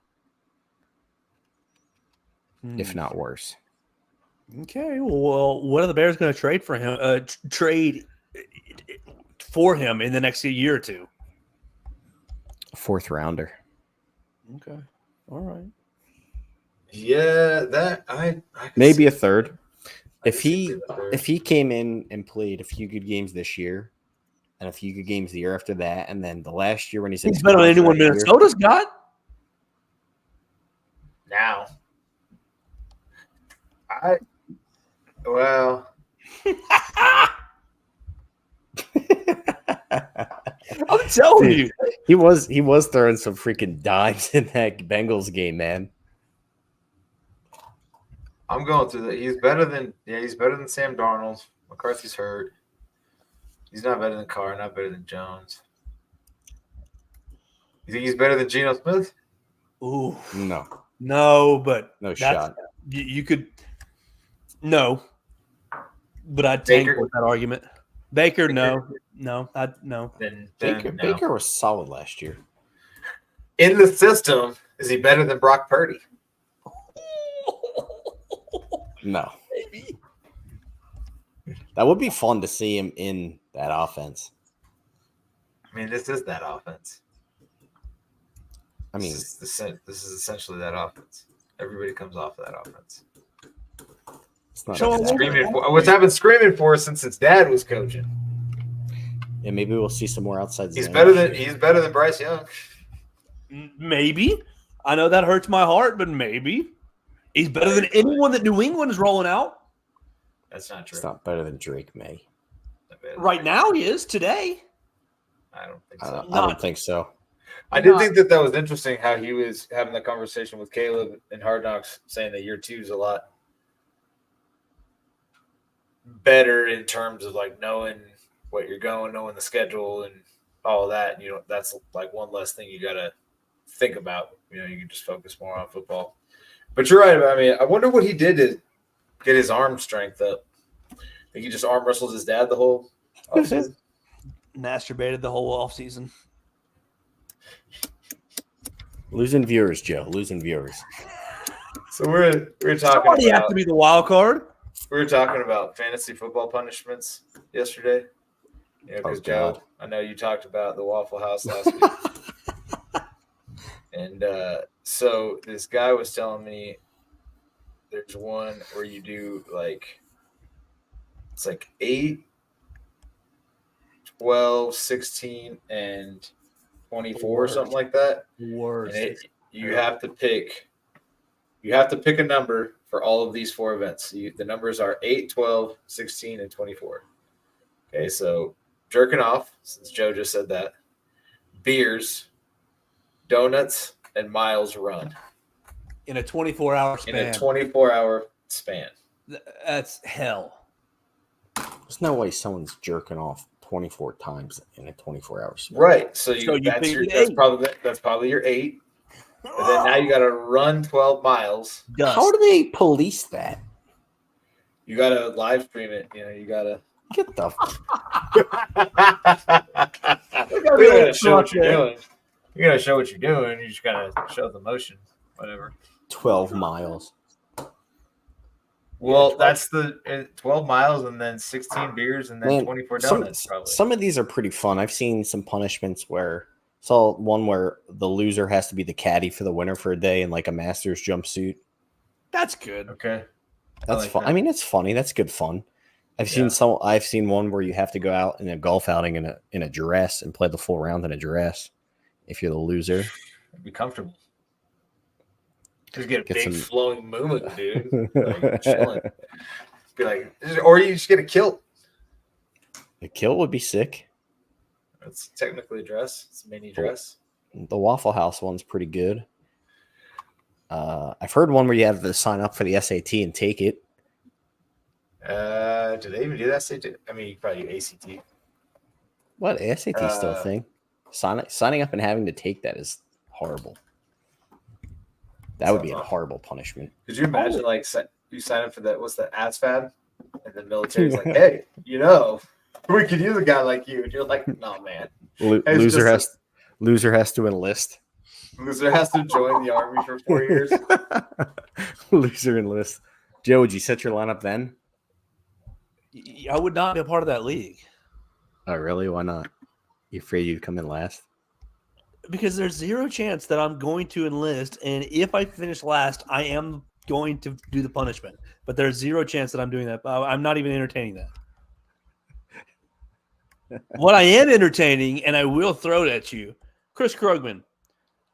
if not worse.
Okay, well, what are the Bears going to trade for him? Trade for him in the next year or two?
A 4th rounder.
Okay, all right.
Yeah, that I
maybe a 3rd. If he came in and played a few good games this year, and a few good games the year after that, and then the last year when he's
better than anyone Minnesota's got
now.
I'm telling you,
he was throwing some freaking dimes in that Bengals game, man.
I'm going through that. He's better than Sam Darnold. McCarthy's hurt. He's not better than Carr, not better than Jones. You think he's better than Geno Smith?
Ooh,
no,
but
no shot.
You could but I'd tank with that argument. Baker, no.
Then
Baker was solid last year.
In the system, is he better than Brock Purdy?
No. Maybe. That would be fun to see him in that offense.
I mean, this is that offense.
I mean,
this is essentially that offense. Everybody comes off of that offense.
It's not
what's happened screaming for since his dad was coaching.
Yeah, maybe we'll see some more outside.
He's better than Bryce Young.
Maybe. I know that hurts my heart, but maybe. He's better than anyone that New England is rolling out.
That's not true.
It's not better than Drake May.
Right now he is today.
I don't think so.
I don't think so.
I did think that was interesting how he was having that conversation with Caleb in Hard Knocks, saying that year 2 is a lot. better in terms of like knowing what you're going, knowing the schedule and all of that. You know, that's like one less thing you got to think about. You know, you can just focus more on football. But you're right. I mean, I wonder what he did to get his arm strength up. I think he just arm wrestled his dad the whole offseason.
Masturbated the whole offseason.
Losing viewers, Joe. Losing viewers.
So we're talking
Somebody
about
has to be the wild card.
we were talking about fantasy football punishments yesterday. Yeah, because Joe, I know you talked about the Waffle House last week. And so this guy was telling me there's one where you do like it's like 8, 12, 16, and 24 or something like that.
Worst.
And you have to pick a number for all of these 4 events. The numbers are 8, 12, 16, and 24. Okay, so jerking off, since Joe just said that, beers, donuts, and miles run.
In a 24-hour span.
In a 24-hour span.
That's hell.
There's no way someone's jerking off 24 times in a 24-hour span.
Right. So that's probably your 8. And then now you got to run 12 miles.
Dust.
How do they police that?
You got to live stream it. You know, you got to.
Get the.
You got to show what you're doing. You got to show what you're doing. You just got to show the motion, whatever.
12 miles.
Well, that's the 12 miles and then 16 beers and then 24 donuts. Probably.
Some of these are pretty fun. I've seen some punishments where saw one where the loser has to be the caddy for the winner for a day in like a Masters jumpsuit.
That's good.
Okay.
That's fun. I mean, it's funny. That's good fun. I've seen one where you have to go out in a golf outing in a dress and play the full round in a dress if you're the loser.
Be comfortable. Just get a big flowing movement, dude. Like chilling. Be like, or you just get a kilt.
A kilt would be sick.
It's technically a dress. It's a mini dress.
The Waffle House one's pretty good. I've heard one where you have to sign up for the SAT and take it.
Do they even do that SAT? I mean, you probably do ACT.
What? SAT still a thing? Signing up and having to take that is horrible. That would be a horrible punishment.
Could you imagine, like, you sign up for that? What's the ASVAB? And the military's like, hey, you know, we could use a guy like you. And you're like, no, man.
Loser has to enlist.
Loser has to join the army for 4 years.
Loser enlist. Joe, would you set your lineup then?
I would not be a part of that league.
Oh, really? Why not? You afraid you'd come in last?
Because there's zero chance that I'm going to enlist, and if I finish last, I am going to do the punishment. But there's zero chance that I'm doing that. I'm not even entertaining that. What I am entertaining, and I will throw it at you, Chris Krugman,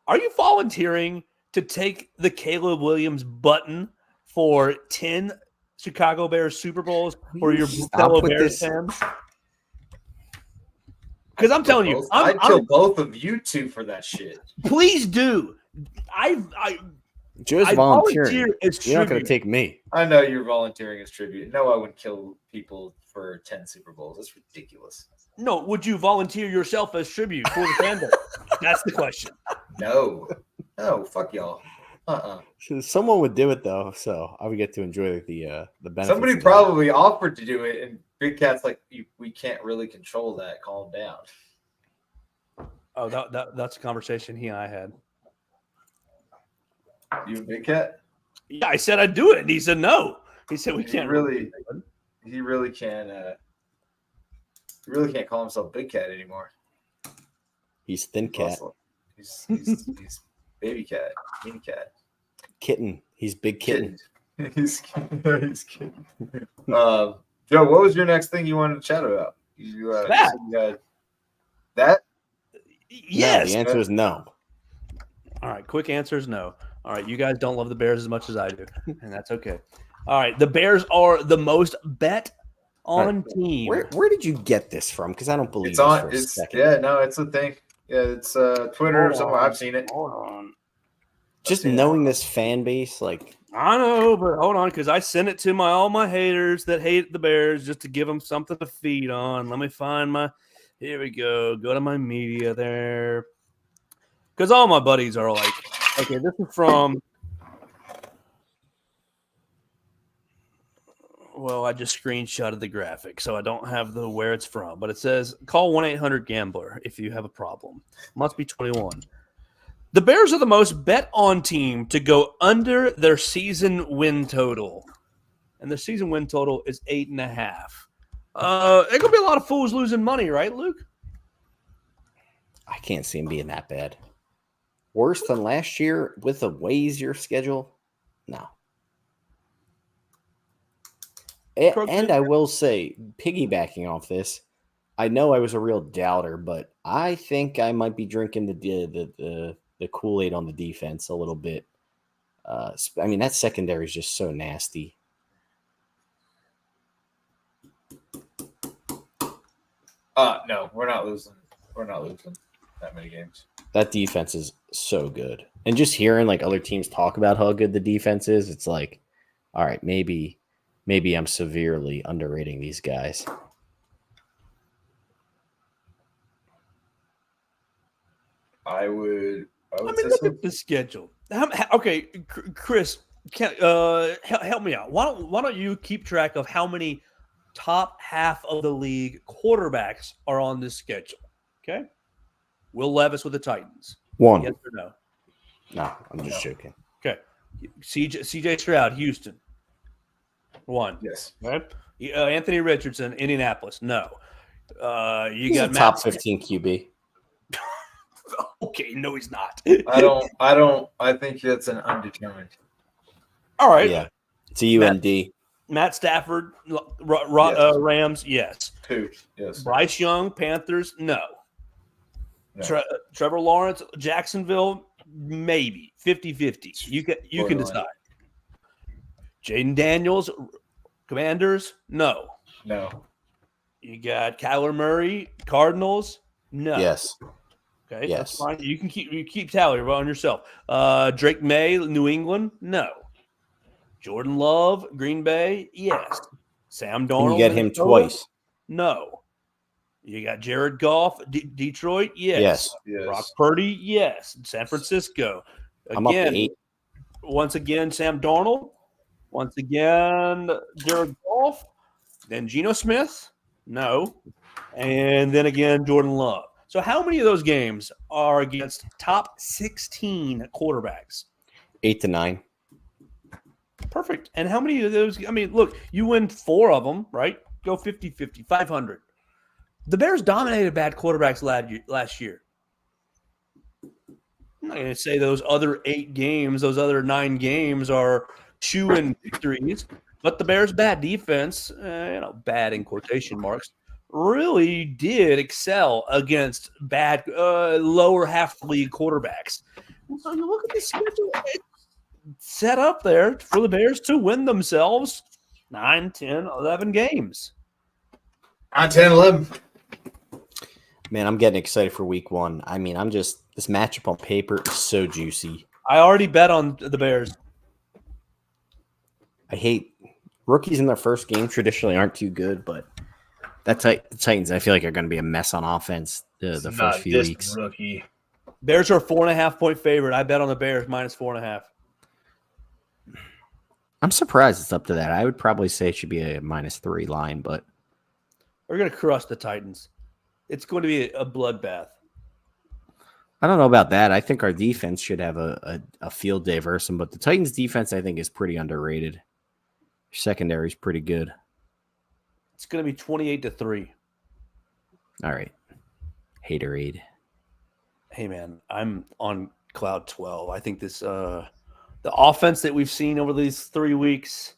are you volunteering to take the Caleb Williams button for 10 Chicago Bears Super Bowls for your fellow Bears fans? Because I'm telling you,
I'd kill both of you two for that shit.
Please do.
Joe's volunteering. You're not going to take me.
I know you're volunteering as tribute. No, I wouldn't kill people for 10 Super Bowls. That's ridiculous.
No, would you volunteer yourself as tribute for the fandom? That's the question.
No, fuck y'all.
Someone would do it though, so I would get to enjoy the benefits.
Somebody probably offered to do it, and Big Cat's like, we can't really control that. Calm down.
Oh, that's a conversation he and I had.
You and Big Cat?
Yeah, I said I'd do it, and he said no. He said we can't
really. He really can't. He really can't call himself Big Cat anymore.
He's Thin Cat.
He's Baby Cat, Mini Cat,
Kitten. He's Big Kitten.
He's kitten. Joe, what was your next thing you wanted to chat about? That?
Yes.
No, the answer is no.
All right. Quick answer is no. All right. You guys don't love the Bears as much as I do, and that's okay. All right. The Bears are the most bet on team.
Where did you get this from? Because I don't believe
it's on. It's a thing. Yeah, it's Twitter somewhere. I've seen it.
Hold on.
Just knowing this fan base, like
I know, but hold on, because I sent it to all my haters that hate the Bears just to give them something to feed on. Let me find my. Here we go. Go to my media there, because all my buddies are like, okay, this is from. Well, I just screenshotted the graphic, so I don't have the where it's from, but it says call 1-800-GAMBLER if you have a problem. Must be 21. The Bears are the most bet on team to go under their season win total. And the season win total is 8.5. There's gonna be a lot of fools losing money, right, Luke?
I can't see him being that bad. Worse than last year with a way easier schedule? No. And I will say, piggybacking off this, I know I was a real doubter, but I think I might be drinking the Kool-Aid on the defense a little bit. I mean, that secondary is just so nasty.
No, we're not losing. We're not losing that many games.
That defense is so good. And just hearing like other teams talk about how good the defense is, it's like, all right, maybe I'm severely underrating these guys.
I would
look at the schedule. Okay, Chris, help me out. Why don't you keep track of how many top half of the league quarterbacks are on this schedule? Okay, Will Levis with the Titans.
One.
Yes or no?
No, I'm just joking.
Okay, CJ Stroud, Houston. One.
Yes.
Right. Anthony Richardson, Indianapolis. No.
He's got a top 15 QB.
Okay, no, he's not.
I think that's an undetermined.
All right.
Yeah. It's a UND.
Matt Stafford,
Yes.
Rams, yes.
2, yes.
Bryce Young, Panthers, no. Trevor Lawrence, Jacksonville, maybe 50-50. You can decide. Jaden Daniels, Commanders, no. You got Kyler Murray, Cardinals, no.
Yes.
Okay,
yes.
That's fine. You can keep tally on yourself. Drake May, New England, no. Jordan Love, Green Bay, yes. Sam Darnold,
you get him
Minnesota,
twice.
No. You got Jared Goff, Detroit, yes. Brock Purdy, yes. San Francisco,
I'm up to 8.
Once again, Sam Darnold. Once again, Jared Goff. Then Geno Smith, no. And then again, Jordan Love. So how many of those games are against top 16 quarterbacks?
8 to 9.
Perfect. And how many of those? I mean, look, you win 4 of them, right? Go 50-50, 500. The Bears dominated bad quarterbacks last year. I'm not going to say those other 8 games, those other 9 games are shoe-in victories, but the Bears' bad defense, bad in quotation marks, really did excel against bad lower half league quarterbacks. So you look at the schedule, it's set up there for the Bears to win themselves 9, 10, 11 games.
9, 10, 11.
Man, I'm getting excited for week 1. I mean, this matchup on paper is so juicy.
I already bet on the Bears.
I hate rookies in their first game traditionally aren't too good, but the Titans, I feel like, are going to be a mess on offense the first few weeks.
Rookie.
Bears are a 4.5-point favorite. I bet on the Bears minus 4.5.
I'm surprised it's up to that. I would probably say it should be a -3 line, but
we're going to crush the Titans. It's going to be a bloodbath.
I don't know about that. I think our defense should have a field day versus them, but the Titans' defense, I think, is pretty underrated. Secondary is pretty good.
It's going to be 28-3.
All right. Haterade.
Hey, man, I'm on cloud 12. I think this the offense that we've seen over these 3 weeks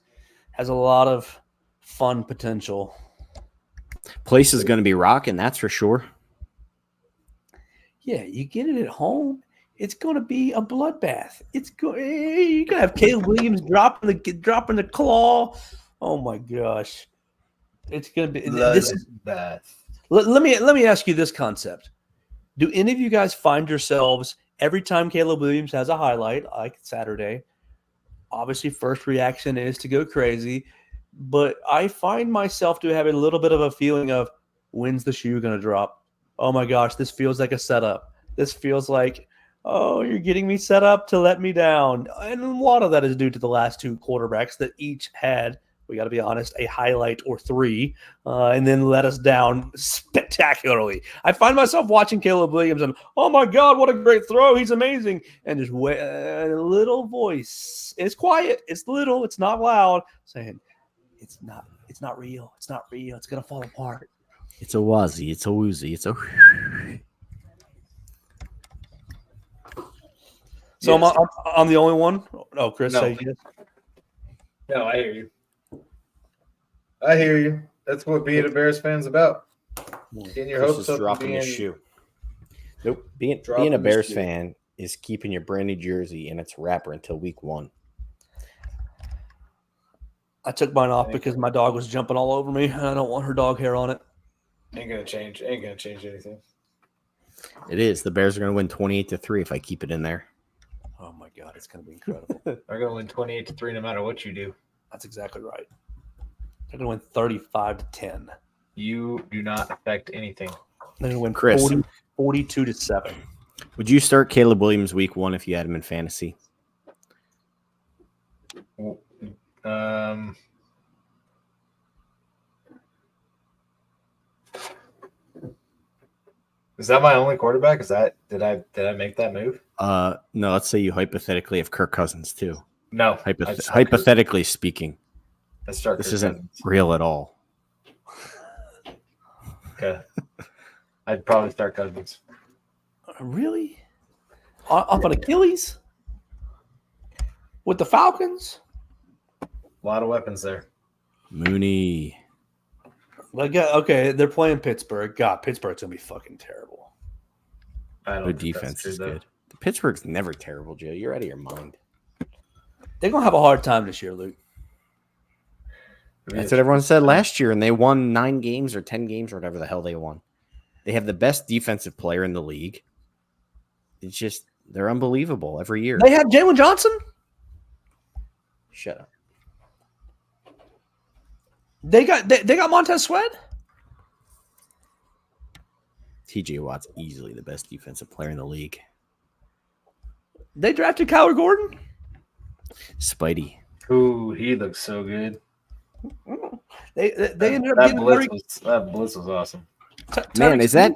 has a lot of fun potential.
Place is going to be rocking, that's for sure.
Yeah, you get it at home, it's going to be a bloodbath. You're going to have Caleb Williams dropping the claw. Oh my gosh, it's going to be this is bad. Let me ask you this concept: do any of you guys find yourselves every time Caleb Williams has a highlight, like Saturday, obviously first reaction is to go crazy, but I find myself to have a little bit of a feeling of when's the shoe going to drop? Oh my gosh, this feels like a setup. This feels like, oh, you're getting me set up to let me down. And a lot of that is due to the last two quarterbacks that each had, we got to be honest, a highlight or three, and then let us down spectacularly. I find myself watching Caleb Williams and, oh my God, what a great throw. He's amazing. And just a little voice. It's quiet. It's little. It's not loud. Saying, it's not real. It's not real. It's going to fall apart.
It's a wazzy. It's a woozy. It's a.
So
Yes.
I'm the only one? Oh, Chris,
No.
say yes.
No, I hear you. I hear you. That's what being a Bears fan's about. Getting your
Chris
hopes
is
up and
dropping
being,
his shoe. Nope. Being
dropping
a
the
Bears
shoe.
fan is keeping your brand new jersey and its wrapper until week 1.
I took mine off because my dog was jumping all over me, and I don't want her dog hair on it.
Ain't gonna change anything.
It is. The Bears are going to win 28-3 if I keep it in there.
Oh my God, it's going to be incredible.
They're gonna win 28-3 no matter what you do.
That's exactly right. They're going to win 35-10.
You do not affect anything.
They're going to win
Chris.
42-7.
Would you start Caleb Williams week 1 if you had him in fantasy?
Is that my only quarterback? Did I make that move?
No, let's say you hypothetically have Kirk Cousins too.
No.
Hypothetically speaking.
Let's start.
This
Kirk
isn't
Cousins.
real at all.
Okay. I'd probably start Cousins.
Really? Off an Achilles? With the Falcons?
A lot of weapons there.
Mooney.
Like, okay, they're playing Pittsburgh. God, Pittsburgh's going to be fucking terrible.
I don't
Their
think that's
defense
true,
is
though.
good. Pittsburgh's never terrible, Joe. You're out of your mind.
They're going to have a hard time this year, Luke.
That's what everyone said last year, and they won 9 games or 10 games or whatever the hell they won. They have the best defensive player in the league. It's just, they're unbelievable every year.
They have Jalen Johnson?
Shut up.
They got Montez Sweat?
TJ Watt's easily the best defensive player in the league.
They drafted Kyler Gordon?
Spidey.
Ooh, he looks so good.
They ended up
That
getting
blitz was awesome.
Man, is that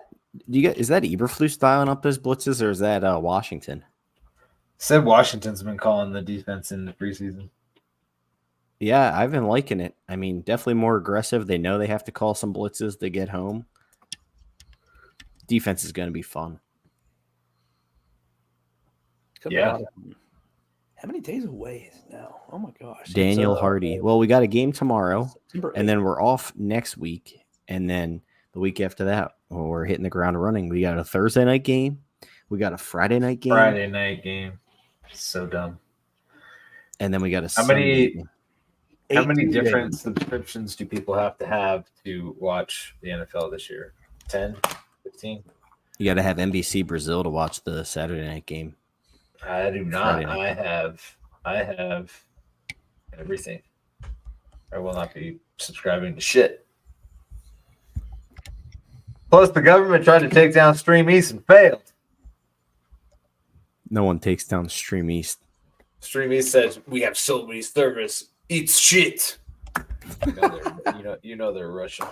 Eberflus styling up those blitzes, or is that Washington?
Said Washington's been calling the defense in the preseason.
Yeah, I've been liking it. I mean, definitely more aggressive. They know they have to call some blitzes to get home. Defense is going to be fun.
Yeah.
How many days away is it now? Oh my gosh.
Daniel Hardy. Well, we got a game tomorrow,
September
and
8th.
then we're off next week. And then the week after that, we're hitting the ground running. We got a Thursday night game. We got a Friday night game.
Friday night game. So dumb.
And then we got a
How many-
Sunday game.
How many
18
different
days.
subscriptions do people have to watch the NFL this year? 10? 15?
You got to have NBC Brazil to watch the Saturday night game.
I do not.
Friday night.
I have everything. I will not be subscribing to shit. Plus, the government tried to take down Stream East and failed.
No one takes down Stream East.
Stream East says we have so many servers. It's shit. You know they're Russian.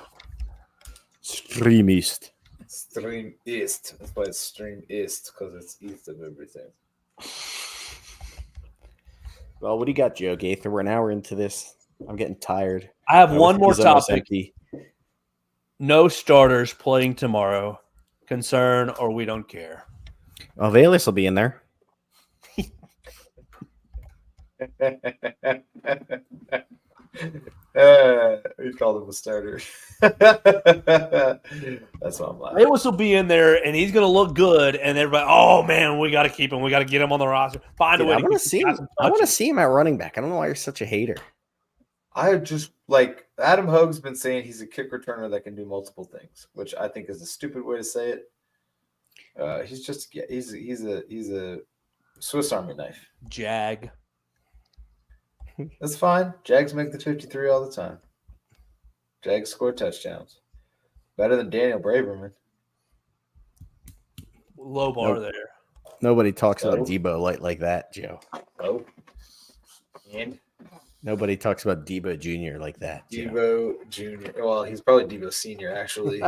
Stream East.
Stream East. That's why it's Stream East, because it's east of everything.
Well, what do you got, Joe Gaither? We're an hour into this. I'm getting tired.
I have
My
one more
whiskey's almost
topic.
empty.
No starters playing tomorrow. Concern or we don't care.
Oh, Valus will be in there.
We called him a starter. That's why I'm laughing.
Lewis will be in there, and he's going to look good. And everybody, oh man, we got to keep him. We got to get him on the roster. Find a
Dude,
way.
I
to
want
keep
to see
these
him.
guys in
I want to
touch.
see him at running back. I don't know why you're such a hater.
I just like Adam Hogue's been saying he's a kick returner that can do multiple things, which I think is a stupid way to say it. He's a Swiss Army knife.
Jag.
That's fine. Jags make the 53 all the time. Jags score touchdowns. Better than Daniel Braverman.
Low bar
Nope.
there.
Nobody talks about
Nope.
Debo like that, Joe.
Oh. And
Nobody talks about Debo Jr. like that, Joe.
Debo Jr. Well, he's probably Debo Sr., actually.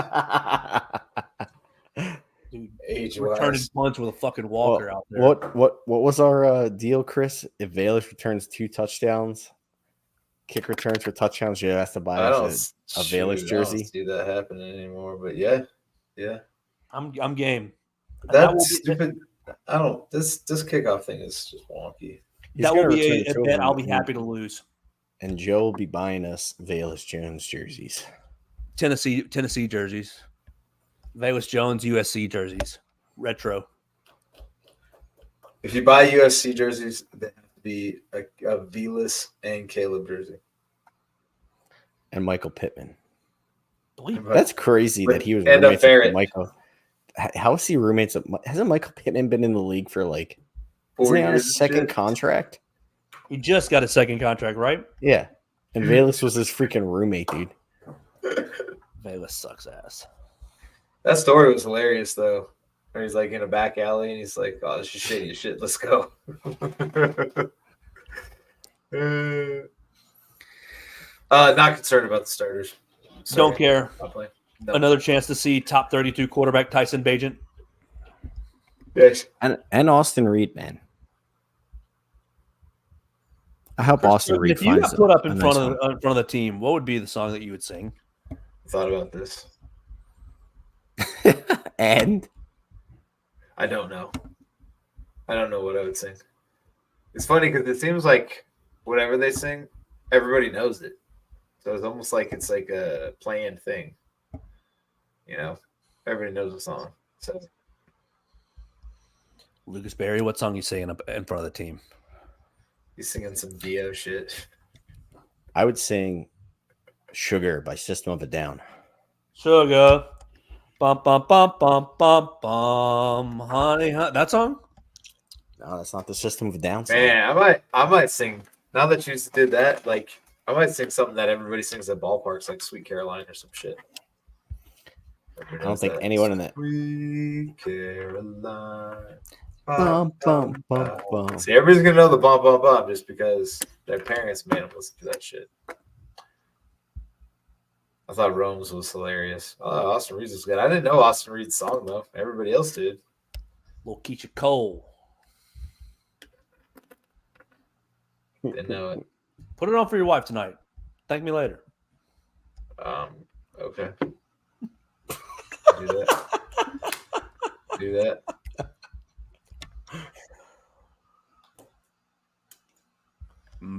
Dude,
Age-wise.
returning punch with a fucking walker out there.
What was our deal, Chris? If Valus returns 2 touchdowns, kick returns for touchdowns, Joe has to buy us a Valus jersey.
I don't see that happening anymore, but yeah.
I'm game.
That's stupid. I don't. This kickoff thing is just wonky.
He's
That will
gonna
be
return
a
2 of
bet
them,
I'll be happy to lose.
And Joe will be buying us Valus Jones jerseys.
Tennessee jerseys. Valus Jones USC jerseys. Retro.
If you buy USC jerseys, they have to be a Velas and Caleb jersey.
And Michael Pittman.
Believe
That's crazy that he was
And a
roommates with
ferret.
Michael. How is he roommates? Hasn't Michael Pittman been in the league for like
4
isn't he on
years.
his second contract?
he just got a second contract, right?
Yeah. And Valus was his freaking roommate, dude.
Valus sucks ass.
That story was hilarious, though. Where he's like in a back alley and he's like, "Oh, this is shitty as shit. Let's go." Not concerned about the starters. Sorry.
Don't care.
Not playing. No.
Another chance to see top 32 quarterback Tyson Bagent.
Yes.
And Austin Reed, man. I hope Austin Reed
If you
finds
got put up
a
in
nice
front of the team, what would be the song that you would sing?
Thought about this.
one. And
I don't know. I don't know what I would sing. It's funny because it seems like whatever they sing, everybody knows it. So it's almost like it's like a planned thing. You know, everybody knows the song. So
Lucas Berry, what song you singing up in front of the team?
he's singing some Dio shit.
I would sing Sugar by System of a Down.
Sugar. Bum, bum, bum, bum, bum, bum. Honey, that song?
No, that's not the System of a Down song.
Man, I might sing. Now that you did that, like I might sing something that everybody sings at ballparks, like Sweet Caroline or some shit.
I don't think anyone in that.
Sweet Caroline.
Bum, bum, bum, bum.
See, everybody's gonna know the bum bum bum just because their parents made them listen to that shit. I thought Rome's was hilarious. Oh, Austin Reed's was good. I didn't know Austin Reed's song though. Everybody else did.
Little Keisha Cole.
Didn't know it.
Put it on for your wife tonight. Thank me later.
Okay. Do that. Do that.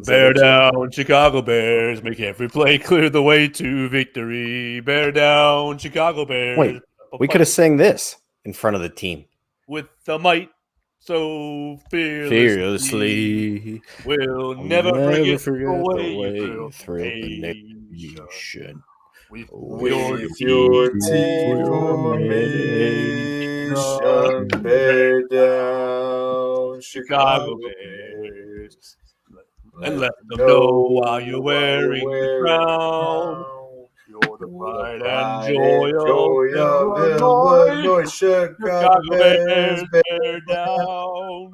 Bear down, Chicago Bears. Make every play clear the way to victory. Bear down, Chicago Bears.
Wait, we could have sang this in front of the team.
With the might so fearlessly. We'll never forget the way you
through the
nation.
nation.
With
With your team formation, bear down, Chicago Bears.
And let them know while you're wearing the crown. You're the pride and joy of Illinois.
Chicago
Chicago
Bears,
Bears, bear down.